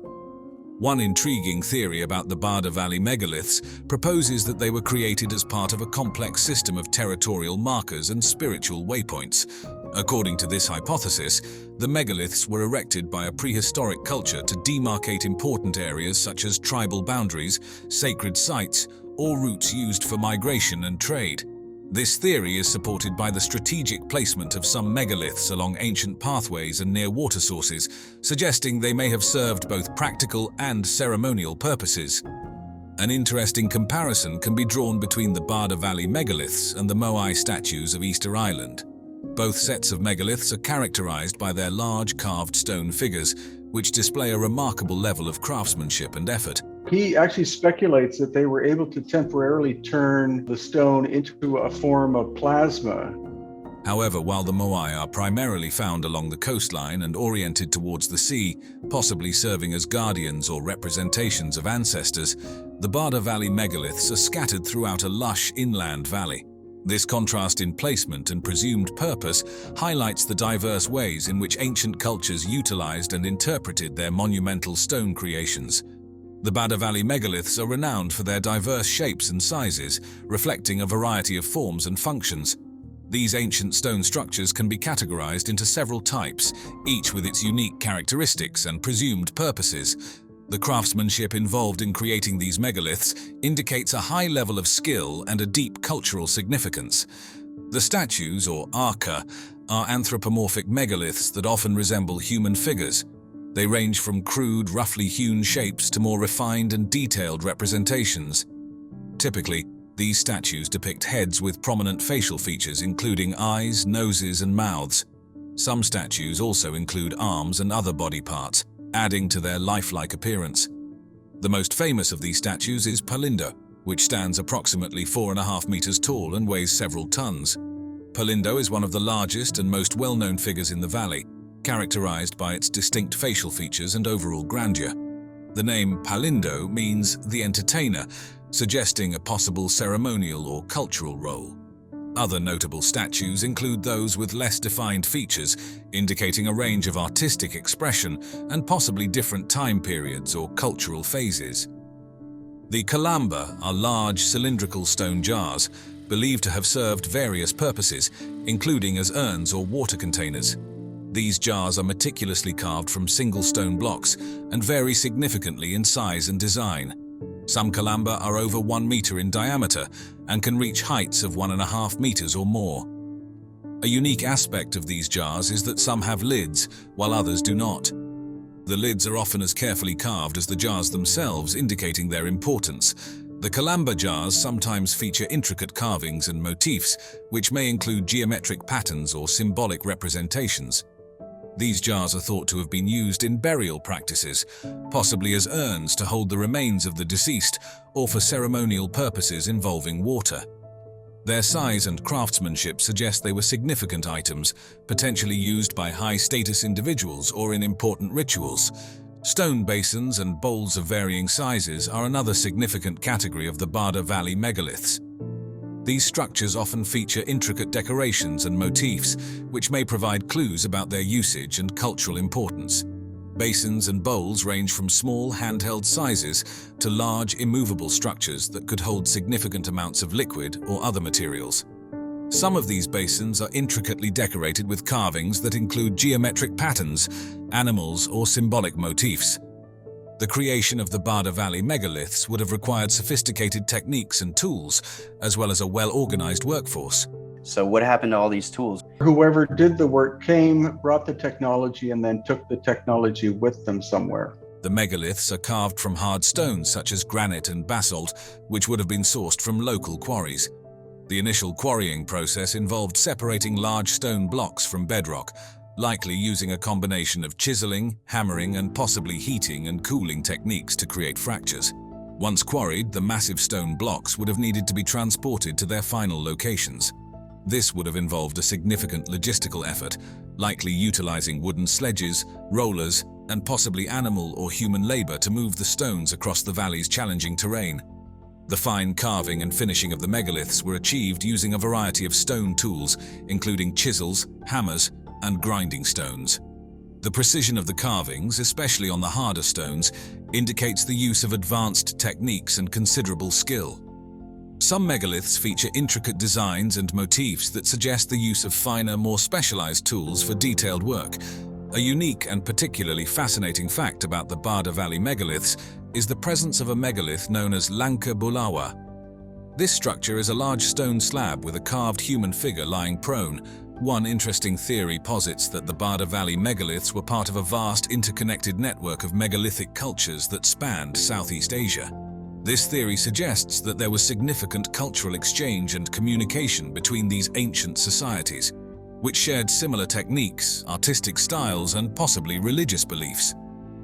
One intriguing theory about the Bada Valley megaliths proposes that they were created as part of a complex system of territorial markers and spiritual waypoints. According to this hypothesis, the megaliths were erected by a prehistoric culture to demarcate important areas such as tribal boundaries, sacred sites, or routes used for migration and trade. This theory is supported by the strategic placement of some megaliths along ancient pathways and near water sources, suggesting they may have served both practical and ceremonial purposes. An interesting comparison can be drawn between the Bada Valley megaliths and the Moai statues of Easter Island. Both sets of megaliths are characterized by their large carved stone figures, which display a remarkable level of craftsmanship and effort. He actually speculates that they were able to temporarily turn the stone into a form of plasma. However, while the Moai are primarily found along the coastline and oriented towards the sea, possibly serving as guardians or representations of ancestors, the Bada Valley megaliths are scattered throughout a lush inland valley. This contrast in placement and presumed purpose highlights the diverse ways in which ancient cultures utilized and interpreted their monumental stone creations. The Bada Valley megaliths are renowned for their diverse shapes and sizes, reflecting a variety of forms and functions. These ancient stone structures can be categorized into several types, each with its unique characteristics and presumed purposes. The craftsmanship involved in creating these megaliths indicates a high level of skill and a deep cultural significance. The statues, or arca, are anthropomorphic megaliths that often resemble human figures. They range from crude, roughly hewn shapes to more refined and detailed representations. Typically, these statues depict heads with prominent facial features including eyes, noses, and mouths. Some statues also include arms and other body parts, adding to their lifelike appearance. The most famous of these statues is Palindo, which stands approximately 4.5 meters tall and weighs several tons. Palindo is one of the largest and most well-known figures in the valley, characterized by its distinct facial features and overall grandeur. The name Palindo means the entertainer, suggesting a possible ceremonial or cultural role. Other notable statues include those with less defined features, indicating a range of artistic expression and possibly different time periods or cultural phases. The kalamba are large cylindrical stone jars, believed to have served various purposes, including as urns or water containers. These jars are meticulously carved from single stone blocks and vary significantly in size and design. Some kalamba are over 1 meter in diameter and can reach heights of 1.5 meters or more. A unique aspect of these jars is that some have lids, while others do not. The lids are often as carefully carved as the jars themselves, indicating their importance. The kalamba jars sometimes feature intricate carvings and motifs, which may include geometric patterns or symbolic representations. These jars are thought to have been used in burial practices, possibly as urns to hold the remains of the deceased or for ceremonial purposes involving water. Their size and craftsmanship suggest they were significant items, potentially used by high-status individuals or in important rituals. Stone basins and bowls of varying sizes are another significant category of the Bada Valley megaliths. These structures often feature intricate decorations and motifs, which may provide clues about their usage and cultural importance. Basins and bowls range from small handheld sizes to large immovable structures that could hold significant amounts of liquid or other materials. Some of these basins are intricately decorated with carvings that include geometric patterns, animals, or symbolic motifs. The creation of the Bada Valley megaliths would have required sophisticated techniques and tools, as well as a well-organized workforce. So what happened to all these tools? Whoever did the work came, brought the technology, and then took the technology with them somewhere. The megaliths are carved from hard stones such as granite and basalt, which would have been sourced from local quarries. The initial quarrying process involved separating large stone blocks from bedrock, likely using a combination of chiseling, hammering, and possibly heating and cooling techniques to create fractures. Once quarried, the massive stone blocks would have needed to be transported to their final locations. This would have involved a significant logistical effort, likely utilizing wooden sledges, rollers, and possibly animal or human labor to move the stones across the valley's challenging terrain. The fine carving and finishing of the megaliths were achieved using a variety of stone tools, including chisels, hammers, and grinding stones. The precision of the carvings, especially on the harder stones, indicates the use of advanced techniques and considerable skill. Some megaliths feature intricate designs and motifs that suggest the use of finer, more specialized tools for detailed work. A unique and particularly fascinating fact about the Bada Valley megaliths is the presence of a megalith known as Lanka Bulawa. This structure is a large stone slab with a carved human figure lying prone. One interesting theory posits that the Bada Valley megaliths were part of a vast interconnected network of megalithic cultures that spanned Southeast Asia. This theory suggests that there was significant cultural exchange and communication between these ancient societies, which shared similar techniques, artistic styles, and possibly religious beliefs.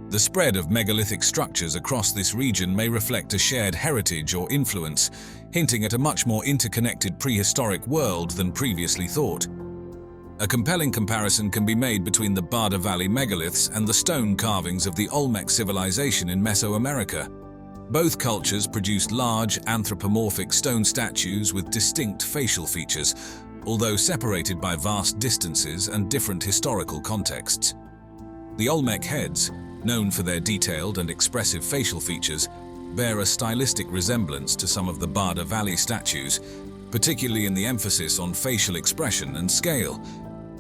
The spread of megalithic structures across this region may reflect a shared heritage or influence, hinting at a much more interconnected prehistoric world than previously thought. A compelling comparison can be made between the Bada Valley megaliths and the stone carvings of the Olmec civilization in Mesoamerica. Both cultures produced large, anthropomorphic stone statues with distinct facial features, although separated by vast distances and different historical contexts. The Olmec heads, known for their detailed and expressive facial features, bear a stylistic resemblance to some of the Bada Valley statues, particularly in the emphasis on facial expression and scale.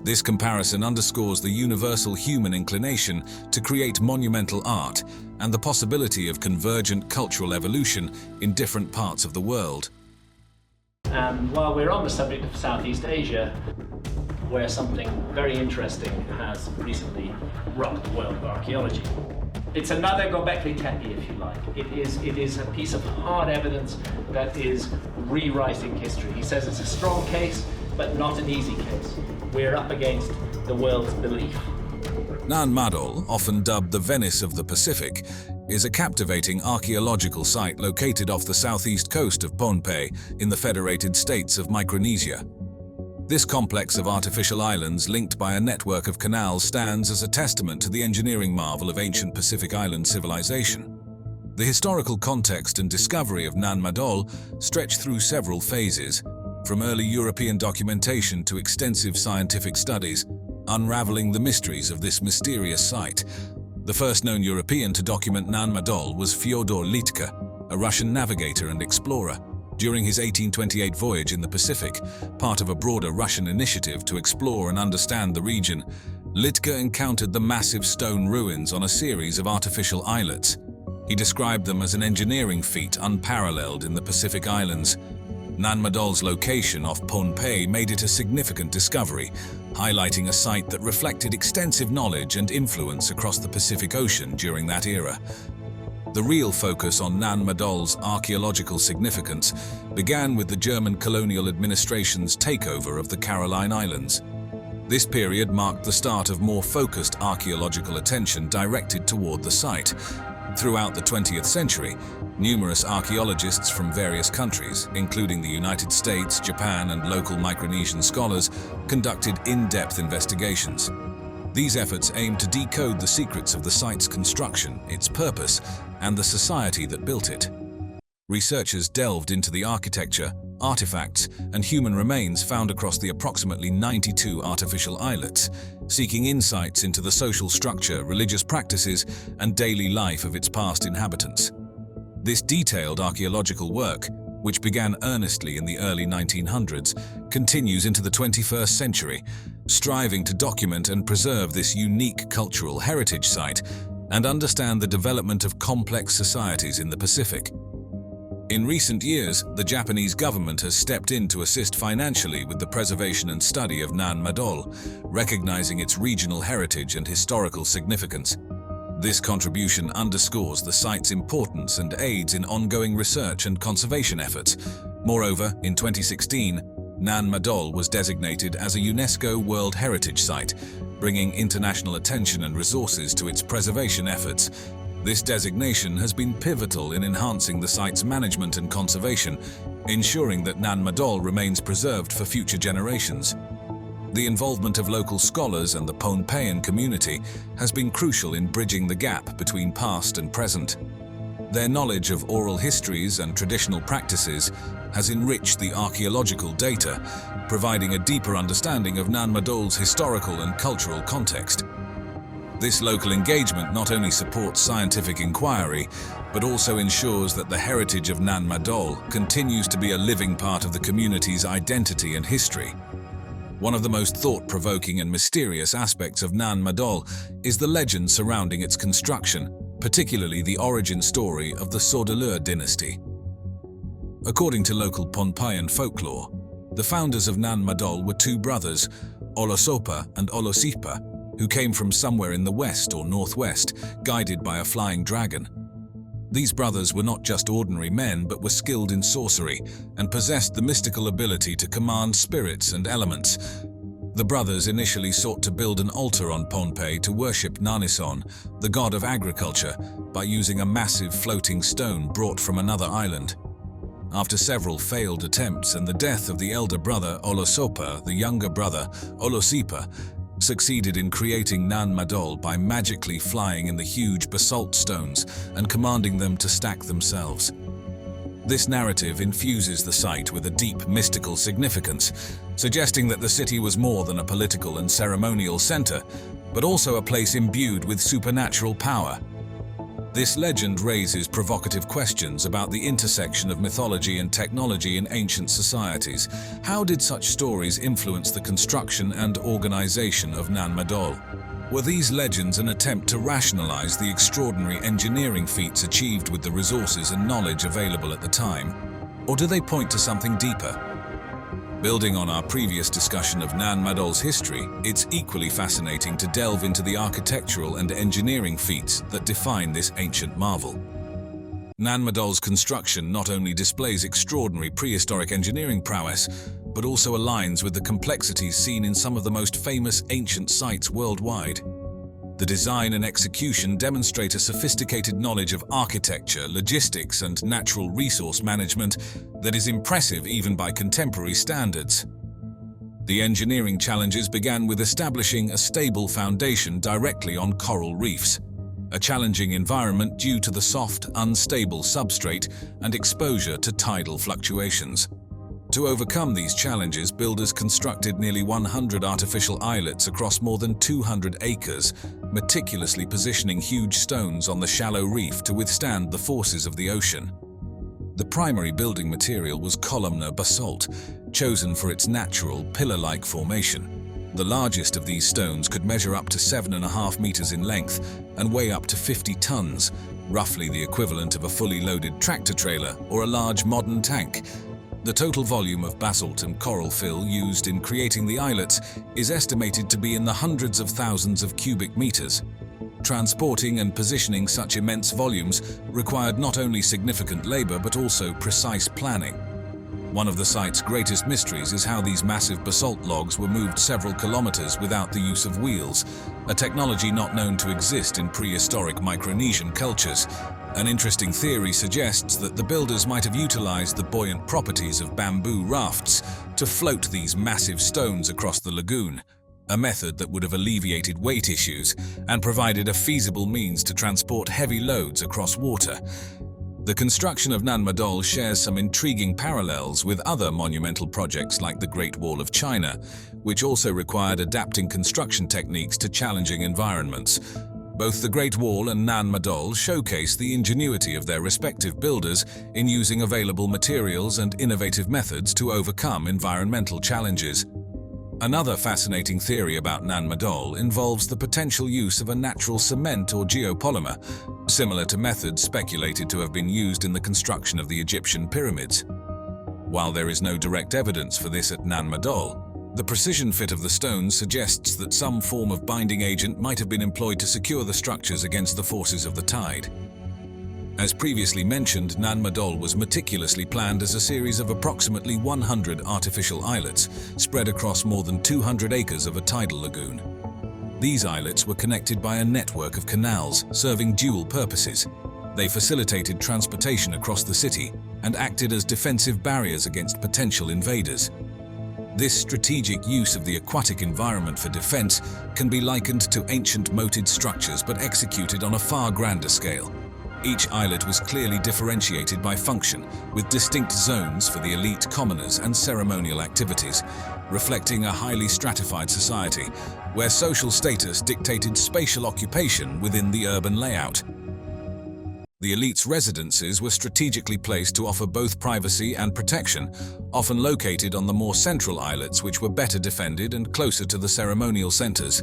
This comparison underscores the universal human inclination to create monumental art and the possibility of convergent cultural evolution in different parts of the world. And while we're on the subject of Southeast Asia, where something very interesting has recently rocked the world of archaeology. It's another Göbekli Tepe, if you like. It is a piece of hard evidence that is rewriting history. He says it's a strong case, but not an easy case. We're up against the world's belief. Nan Madol, often dubbed the Venice of the Pacific, is a captivating archaeological site located off the southeast coast of Pohnpei in the Federated States of Micronesia. This complex of artificial islands linked by a network of canals stands as a testament to the engineering marvel of ancient Pacific island civilization. The historical context and discovery of Nan Madol stretch through several phases, from early European documentation to extensive scientific studies, unraveling the mysteries of this mysterious site. The first known European to document Nan Madol was Fyodor Litka, a Russian navigator and explorer. During his 1828 voyage in the Pacific, part of a broader Russian initiative to explore and understand the region, Litka encountered the massive stone ruins on a series of artificial islets. He described them as an engineering feat unparalleled in the Pacific Islands. Nan Madol's location off Pohnpei made it a significant discovery, highlighting a site that reflected extensive knowledge and influence across the Pacific Ocean during that era. The real focus on Nan Madol's archaeological significance began with the German colonial administration's takeover of the Caroline Islands. This period marked the start of more focused archaeological attention directed toward the site. Throughout the 20th century, numerous archaeologists from various countries, including the United States, Japan, and local Micronesian scholars, conducted in-depth investigations. These efforts aimed to decode the secrets of the site's construction, its purpose, and the society that built it. Researchers delved into the architecture, artifacts, and human remains found across the approximately 92 artificial islets, seeking insights into the social structure, religious practices, and daily life of its past inhabitants. This detailed archaeological work, which began earnestly in the early 1900s, continues into the 21st century, striving to document and preserve this unique cultural heritage site and understand the development of complex societies in the Pacific. In recent years, the Japanese government has stepped in to assist financially with the preservation and study of Nan Madol, recognizing its regional heritage and historical significance. This contribution underscores the site's importance and aids in ongoing research and conservation efforts. Moreover, in 2016, Nan Madol was designated as a UNESCO World Heritage Site, bringing international attention and resources to its preservation efforts. This designation has been pivotal in enhancing the site's management and conservation, ensuring that Nan Madol remains preserved for future generations. The involvement of local scholars and the Pohnpeian community has been crucial in bridging the gap between past and present. Their knowledge of oral histories and traditional practices has enriched the archaeological data, providing a deeper understanding of Nan Madol's historical and cultural context. This local engagement not only supports scientific inquiry, but also ensures that the heritage of Nan Madol continues to be a living part of the community's identity and history. One of the most thought-provoking and mysterious aspects of Nan Madol is the legend surrounding its construction, particularly the origin story of the Saudeleur dynasty. According to local Pohnpeian folklore, the founders of Nan Madol were two brothers, Olosopa and Olosipa, who came from somewhere in the west or northwest, guided by a flying dragon. These brothers were not just ordinary men, but were skilled in sorcery and possessed the mystical ability to command spirits and elements. The brothers initially sought to build an altar on Pohnpei to worship Nanison, the god of agriculture, by using a massive floating stone brought from another island. After several failed attempts and the death of the elder brother Olosopa, the younger brother Olosipa succeeded in creating Nan Madol by magically flying in the huge basalt stones and commanding them to stack themselves. This narrative infuses the site with a deep mystical significance, suggesting that the city was more than a political and ceremonial center, but also a place imbued with supernatural power. This legend raises provocative questions about the intersection of mythology and technology in ancient societies. How did such stories influence the construction and organization of Nan Madol? Were these legends an attempt to rationalize the extraordinary engineering feats achieved with the resources and knowledge available at the time? Or do they point to something deeper? Building on our previous discussion of Nan Madol's history, it's equally fascinating to delve into the architectural and engineering feats that define this ancient marvel. Nan Madol's construction not only displays extraordinary prehistoric engineering prowess, but also aligns with the complexities seen in some of the most famous ancient sites worldwide. The design and execution demonstrate a sophisticated knowledge of architecture, logistics, and natural resource management that is impressive even by contemporary standards. The engineering challenges began with establishing a stable foundation directly on coral reefs, a challenging environment due to the soft, unstable substrate and exposure to tidal fluctuations. To overcome these challenges, builders constructed nearly 100 artificial islets across more than 200 acres, meticulously positioning huge stones on the shallow reef to withstand the forces of the ocean. The primary building material was columnar basalt, chosen for its natural, pillar-like formation. The largest of these stones could measure up to 7.5 meters in length and weigh up to 50 tons, roughly the equivalent of a fully loaded tractor trailer or a large modern tank. The total volume of basalt and coral fill used in creating the islets is estimated to be in the hundreds of thousands of cubic meters. Transporting and positioning such immense volumes required not only significant labor but also precise planning. One of the site's greatest mysteries is how these massive basalt logs were moved several kilometers without the use of wheels, a technology not known to exist in prehistoric Micronesian cultures. An interesting theory suggests that the builders might have utilized the buoyant properties of bamboo rafts to float these massive stones across the lagoon, a method that would have alleviated weight issues and provided a feasible means to transport heavy loads across water. The construction of Nan Madol shares some intriguing parallels with other monumental projects like the Great Wall of China, which also required adapting construction techniques to challenging environments. Both the Great Wall and Nan Madol showcase the ingenuity of their respective builders in using available materials and innovative methods to overcome environmental challenges. Another fascinating theory about Nan Madol involves the potential use of a natural cement or geopolymer, similar to methods speculated to have been used in the construction of the Egyptian pyramids. While there is no direct evidence for this at Nan Madol, the precision fit of the stones suggests that some form of binding agent might have been employed to secure the structures against the forces of the tide. As previously mentioned, Nan Madol was meticulously planned as a series of approximately 100 artificial islets spread across more than 200 acres of a tidal lagoon. These islets were connected by a network of canals serving dual purposes. They facilitated transportation across the city and acted as defensive barriers against potential invaders. This strategic use of the aquatic environment for defense can be likened to ancient moated structures but executed on a far grander scale. Each islet was clearly differentiated by function, with distinct zones for the elite commoners and ceremonial activities, reflecting a highly stratified society, where social status dictated spatial occupation within the urban layout. The elite's residences were strategically placed to offer both privacy and protection, often located on the more central islets which were better defended and closer to the ceremonial centers.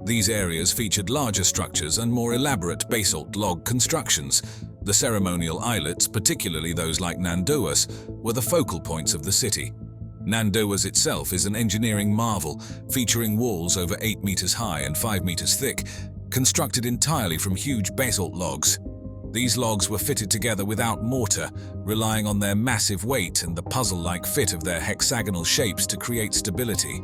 These areas featured larger structures and more elaborate basalt log constructions. The ceremonial islets, particularly those like Nan Dowas, were the focal points of the city. Nan Dowas itself is an engineering marvel, featuring walls over 8 meters high and 5 meters thick, constructed entirely from huge basalt logs. These logs were fitted together without mortar, relying on their massive weight and the puzzle-like fit of their hexagonal shapes to create stability.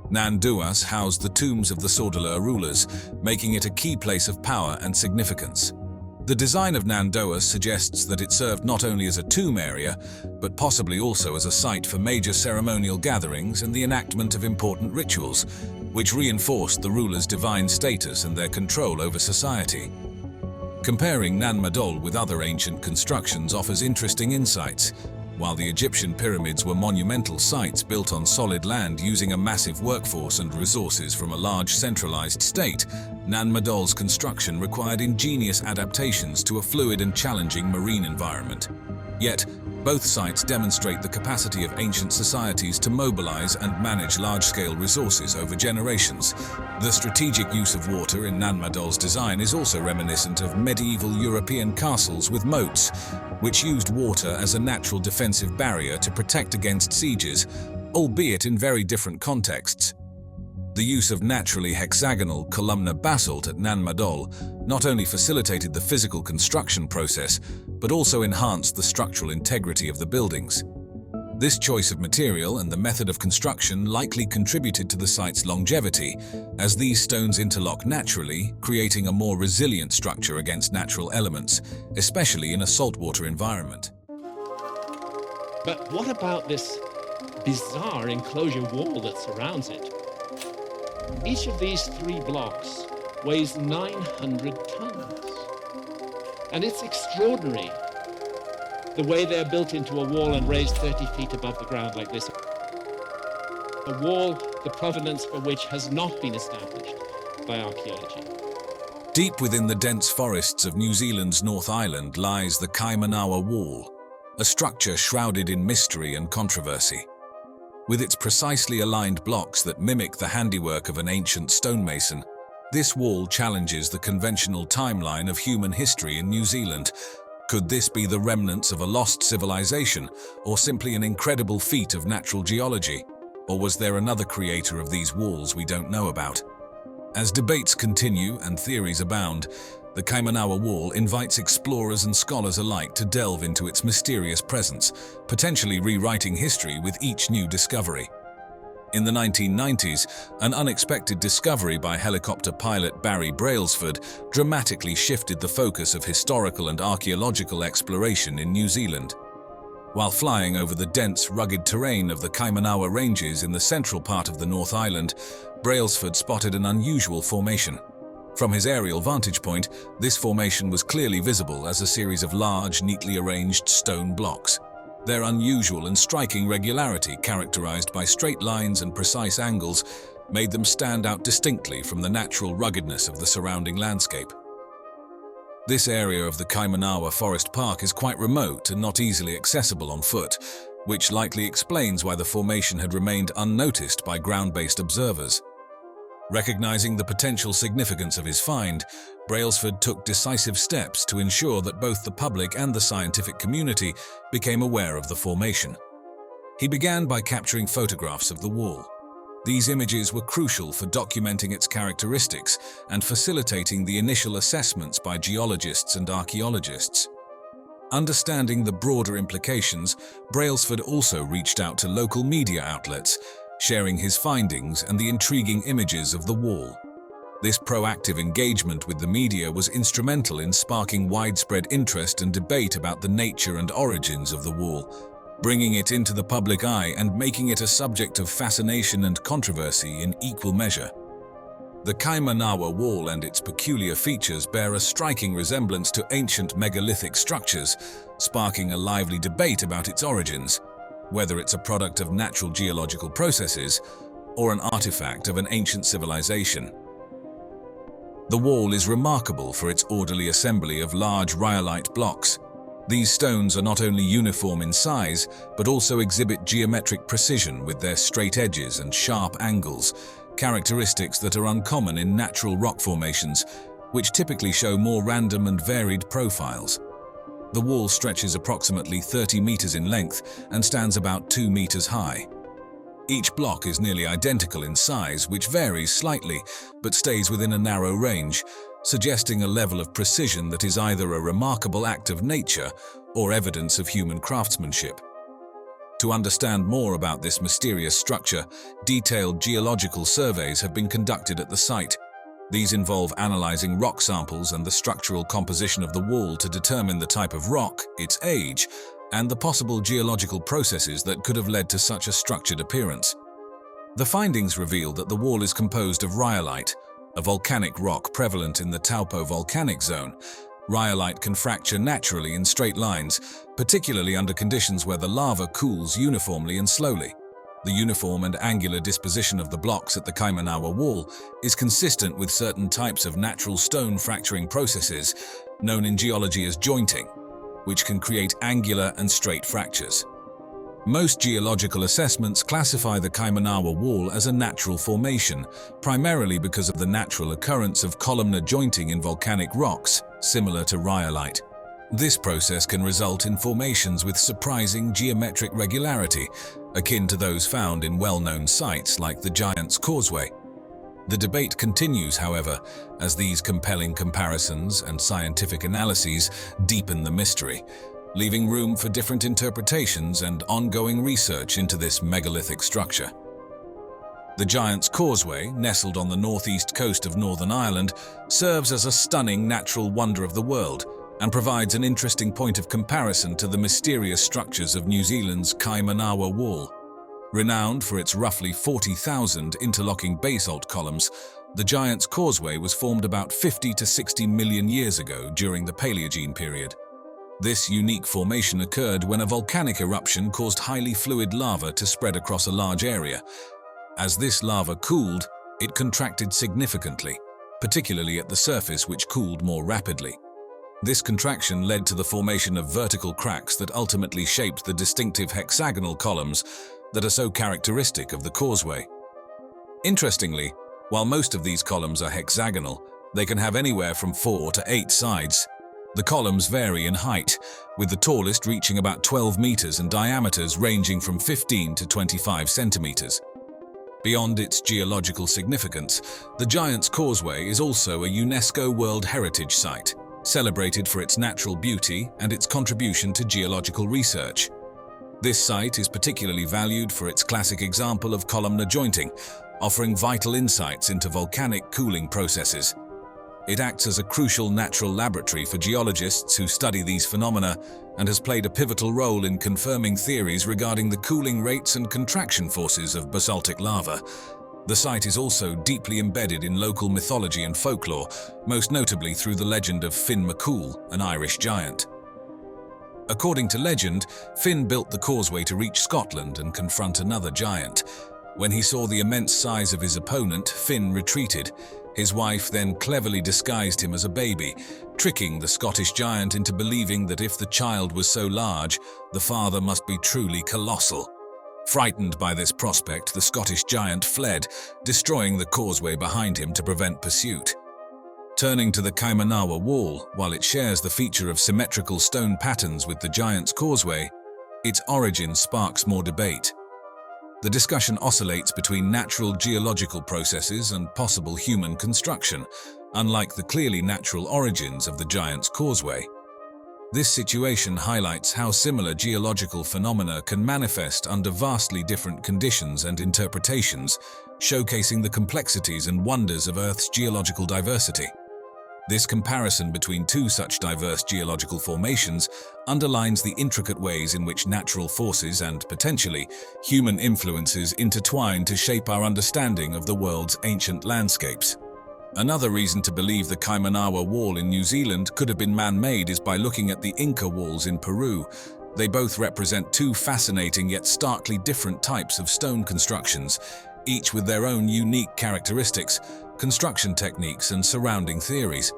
Nan Dowas housed the tombs of the Sordala rulers, making it a key place of power and significance. The design of Nan Dowas suggests that it served not only as a tomb area, but possibly also as a site for major ceremonial gatherings and the enactment of important rituals, which reinforced the rulers' divine status and their control over society. Comparing Nan Madol with other ancient constructions offers interesting insights. While the Egyptian pyramids were monumental sites built on solid land using a massive workforce and resources from a large centralized state, Nan Madol's construction required ingenious adaptations to a fluid and challenging marine environment. Yet, both sites demonstrate the capacity of ancient societies to mobilize and manage large-scale resources over generations. The strategic use of water in Nan Madol's design is also reminiscent of medieval European castles with moats, which used water as a natural defensive barrier to protect against sieges, albeit in very different contexts. The use of naturally hexagonal columnar basalt at Nan Madol not only facilitated the physical construction process, but also enhanced the structural integrity of the buildings. This choice of material and the method of construction likely contributed to the site's longevity, as these stones interlock naturally, creating a more resilient structure against natural elements, especially in a saltwater environment. But what about this bizarre enclosure wall that surrounds it? Each of these 3 blocks weighs 900 tons. And it's extraordinary the way they're built into a wall and raised 30 feet above the ground like this. A wall, the provenance for which has not been established by archaeology. Deep within the dense forests of New Zealand's North Island lies the Kaimanawa Wall, a structure shrouded in mystery and controversy. With its precisely aligned blocks that mimic the handiwork of an ancient stonemason, this wall challenges the conventional timeline of human history in New Zealand. Could this be the remnants of a lost civilization, or simply an incredible feat of natural geology? Or was there another creator of these walls we don't know about? As debates continue and theories abound, the Kaimanawa Wall invites explorers and scholars alike to delve into its mysterious presence, potentially rewriting history with each new discovery. In the 1990s, an unexpected discovery by helicopter pilot Barry Brailsford dramatically shifted the focus of historical and archaeological exploration in New Zealand. While flying over the dense, rugged terrain of the Kaimanawa Ranges in the central part of the North Island, Brailsford spotted an unusual formation. From his aerial vantage point, this formation was clearly visible as a series of large, neatly arranged stone blocks. Their unusual and striking regularity, characterized by straight lines and precise angles, made them stand out distinctly from the natural ruggedness of the surrounding landscape. This area of the Kaimanawa Forest Park is quite remote and not easily accessible on foot, which likely explains why the formation had remained unnoticed by ground-based observers. Recognizing the potential significance of his find, Brailsford took decisive steps to ensure that both the public and the scientific community became aware of the formation. He began by capturing photographs of the wall. These images were crucial for documenting its characteristics and facilitating the initial assessments by geologists and archaeologists. Understanding the broader implications, Brailsford also reached out to local media outlets, sharing his findings and the intriguing images of the wall. This proactive engagement with the media was instrumental in sparking widespread interest and debate about the nature and origins of the wall, bringing it into the public eye and making it a subject of fascination and controversy in equal measure. The Kaimanawa Wall and its peculiar features bear a striking resemblance to ancient megalithic structures, sparking a lively debate about its origins, whether it's a product of natural geological processes or an artifact of an ancient civilization. The wall is remarkable for its orderly assembly of large rhyolite blocks. These stones are not only uniform in size, but also exhibit geometric precision with their straight edges and sharp angles, characteristics that are uncommon in natural rock formations, which typically show more random and varied profiles. The wall stretches approximately 30 meters in length and stands about 2 meters high. Each block is nearly identical in size, which varies slightly, but stays within a narrow range, suggesting a level of precision that is either a remarkable act of nature or evidence of human craftsmanship. To understand more about this mysterious structure, detailed geological surveys have been conducted at the site. These involve analyzing rock samples and the structural composition of the wall to determine the type of rock, its age, and the possible geological processes that could have led to such a structured appearance. The findings reveal that the wall is composed of rhyolite, a volcanic rock prevalent in the Taupo volcanic zone. Rhyolite can fracture naturally in straight lines, particularly under conditions where the lava cools uniformly and slowly. The uniform and angular disposition of the blocks at the Kaimanawa Wall is consistent with certain types of natural stone fracturing processes, known in geology as jointing, which can create angular and straight fractures. Most geological assessments classify the Kaimanawa Wall as a natural formation, primarily because of the natural occurrence of columnar jointing in volcanic rocks, similar to rhyolite. This process can result in formations with surprising geometric regularity, akin to those found in well-known sites like the Giant's Causeway. The debate continues, however, as these compelling comparisons and scientific analyses deepen the mystery, leaving room for different interpretations and ongoing research into this megalithic structure. The Giant's Causeway, nestled on the northeast coast of Northern Ireland, serves as a stunning natural wonder of the world and provides an interesting point of comparison to the mysterious structures of New Zealand's Kaimanawa Wall. Renowned for its roughly 40,000 interlocking basalt columns, the Giant's Causeway was formed about 50 to 60 million years ago during the Paleogene period. This unique formation occurred when a volcanic eruption caused highly fluid lava to spread across a large area. As this lava cooled, it contracted significantly, particularly at the surface, which cooled more rapidly. This contraction led to the formation of vertical cracks that ultimately shaped the distinctive hexagonal columns, that are so characteristic of the Causeway. Interestingly, while most of these columns are hexagonal, they can have anywhere from 4 to 8 sides. The columns vary in height, with the tallest reaching about 12 meters and diameters ranging from 15 to 25 centimeters. Beyond its geological significance, the Giant's Causeway is also a UNESCO World Heritage Site, celebrated for its natural beauty and its contribution to geological research. This site is particularly valued for its classic example of columnar jointing, offering vital insights into volcanic cooling processes. It acts as a crucial natural laboratory for geologists who study these phenomena and has played a pivotal role in confirming theories regarding the cooling rates and contraction forces of basaltic lava. The site is also deeply embedded in local mythology and folklore, most notably through the legend of Finn McCool, an Irish giant. According to legend, Finn built the causeway to reach Scotland and confront another giant. When he saw the immense size of his opponent, Finn retreated. His wife then cleverly disguised him as a baby, tricking the Scottish giant into believing that if the child was so large, the father must be truly colossal. Frightened by this prospect, the Scottish giant fled, destroying the causeway behind him to prevent pursuit. Turning to the Kaimanawa Wall, while it shares the feature of symmetrical stone patterns with the Giant's Causeway, its origin sparks more debate. The discussion oscillates between natural geological processes and possible human construction, unlike the clearly natural origins of the Giant's Causeway. This situation highlights how similar geological phenomena can manifest under vastly different conditions and interpretations, showcasing the complexities and wonders of Earth's geological diversity. This comparison between two such diverse geological formations underlines the intricate ways in which natural forces and, potentially, human influences intertwine to shape our understanding of the world's ancient landscapes. Another reason to believe the Kaimanawa Wall in New Zealand could have been man-made is by looking at the Inca walls in Peru. They both represent two fascinating yet starkly different types of stone constructions, each with their own unique characteristics, construction techniques, and surrounding theories.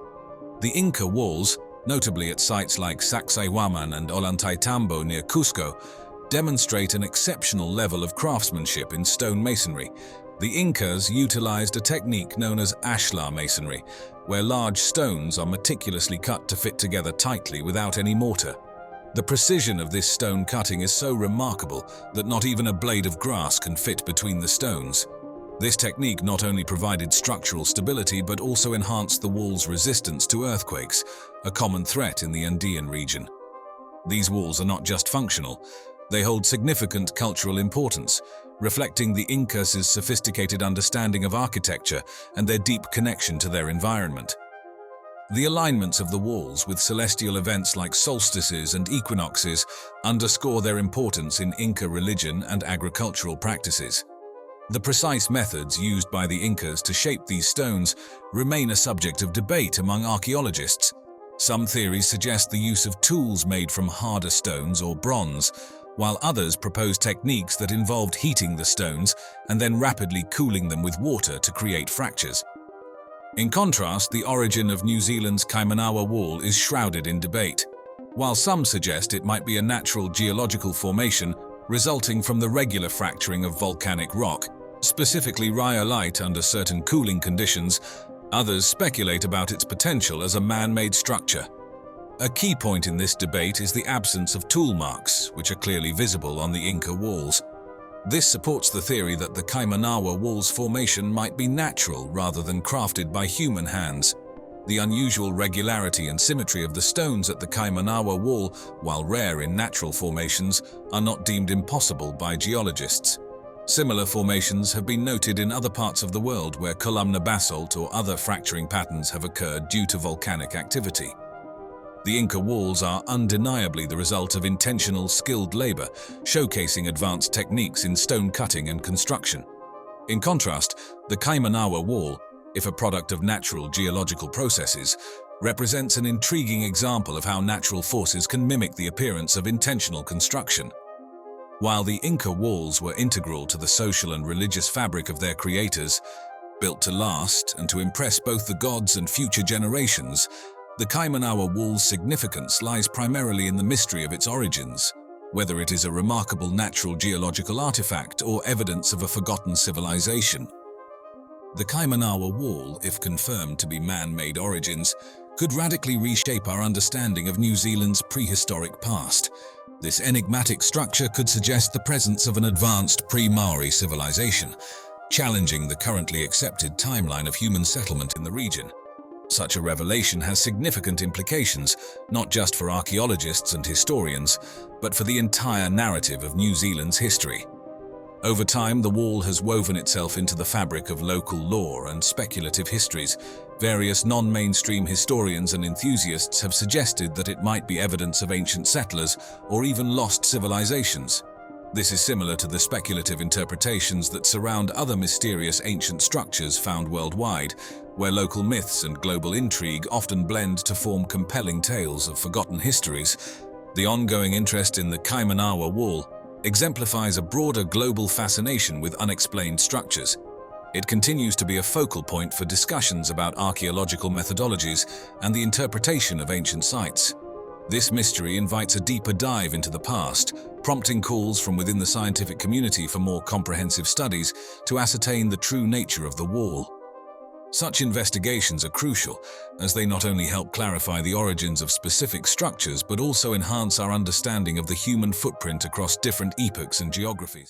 The Inca walls, notably at sites like Sacsayhuaman and Ollantaytambo near Cusco, demonstrate an exceptional level of craftsmanship in stone masonry. The Incas utilized a technique known as ashlar masonry, where large stones are meticulously cut to fit together tightly without any mortar. The precision of this stone cutting is so remarkable that not even a blade of grass can fit between the stones. This technique not only provided structural stability but also enhanced the wall's resistance to earthquakes, a common threat in the Andean region. These walls are not just functional, they hold significant cultural importance, reflecting the Incas' sophisticated understanding of architecture and their deep connection to their environment. The alignments of the walls with celestial events like solstices and equinoxes underscore their importance in Inca religion and agricultural practices. The precise methods used by the Incas to shape these stones remain a subject of debate among archaeologists. Some theories suggest the use of tools made from harder stones or bronze, while others propose techniques that involved heating the stones and then rapidly cooling them with water to create fractures. In contrast, the origin of New Zealand's Kaimanawa Wall is shrouded in debate. While some suggest it might be a natural geological formation resulting from the regular fracturing of volcanic rock, specifically rhyolite under certain cooling conditions, others speculate about its potential as a man-made structure. A key point in this debate is the absence of tool marks, which are clearly visible on the Inca walls. This supports the theory that the Kaimanawa Wall's formation might be natural rather than crafted by human hands. The unusual regularity and symmetry of the stones at the Kaimanawa Wall, while rare in natural formations, are not deemed impossible by geologists. Similar formations have been noted in other parts of the world where columnar basalt or other fracturing patterns have occurred due to volcanic activity. The Inca walls are undeniably the result of intentional, skilled labor, showcasing advanced techniques in stone cutting and construction. In contrast, the Kaimanawa Wall, if a product of natural geological processes, represents an intriguing example of how natural forces can mimic the appearance of intentional construction. While the Inca walls were integral to the social and religious fabric of their creators, built to last and to impress both the gods and future generations, the Kaimanawa Wall's significance lies primarily in the mystery of its origins. whether it is a remarkable natural geological artifact or evidence of a forgotten civilization. The Kaimanawa Wall, if confirmed to be man-made origins, could radically reshape our understanding of New Zealand's prehistoric past. This enigmatic structure could suggest the presence of an advanced pre-Maori civilization, challenging the currently accepted timeline of human settlement in the region. Such a revelation has significant implications, not just for archaeologists and historians, but for the entire narrative of New Zealand's history. Over time, the wall has woven itself into the fabric of local lore and speculative histories. Various non-mainstream historians and enthusiasts have suggested that it might be evidence of ancient settlers or even lost civilizations. This is similar to the speculative interpretations that surround other mysterious ancient structures found worldwide, where local myths and global intrigue often blend to form compelling tales of forgotten histories. The ongoing interest in the Kaimanawa Wall exemplifies a broader global fascination with unexplained structures. It continues to be a focal point for discussions about archaeological methodologies and the interpretation of ancient sites. This mystery invites a deeper dive into the past, prompting calls from within the scientific community for more comprehensive studies to ascertain the true nature of the wall. Such investigations are crucial, as they not only help clarify the origins of specific structures but also enhance our understanding of the human footprint across different epochs and geographies.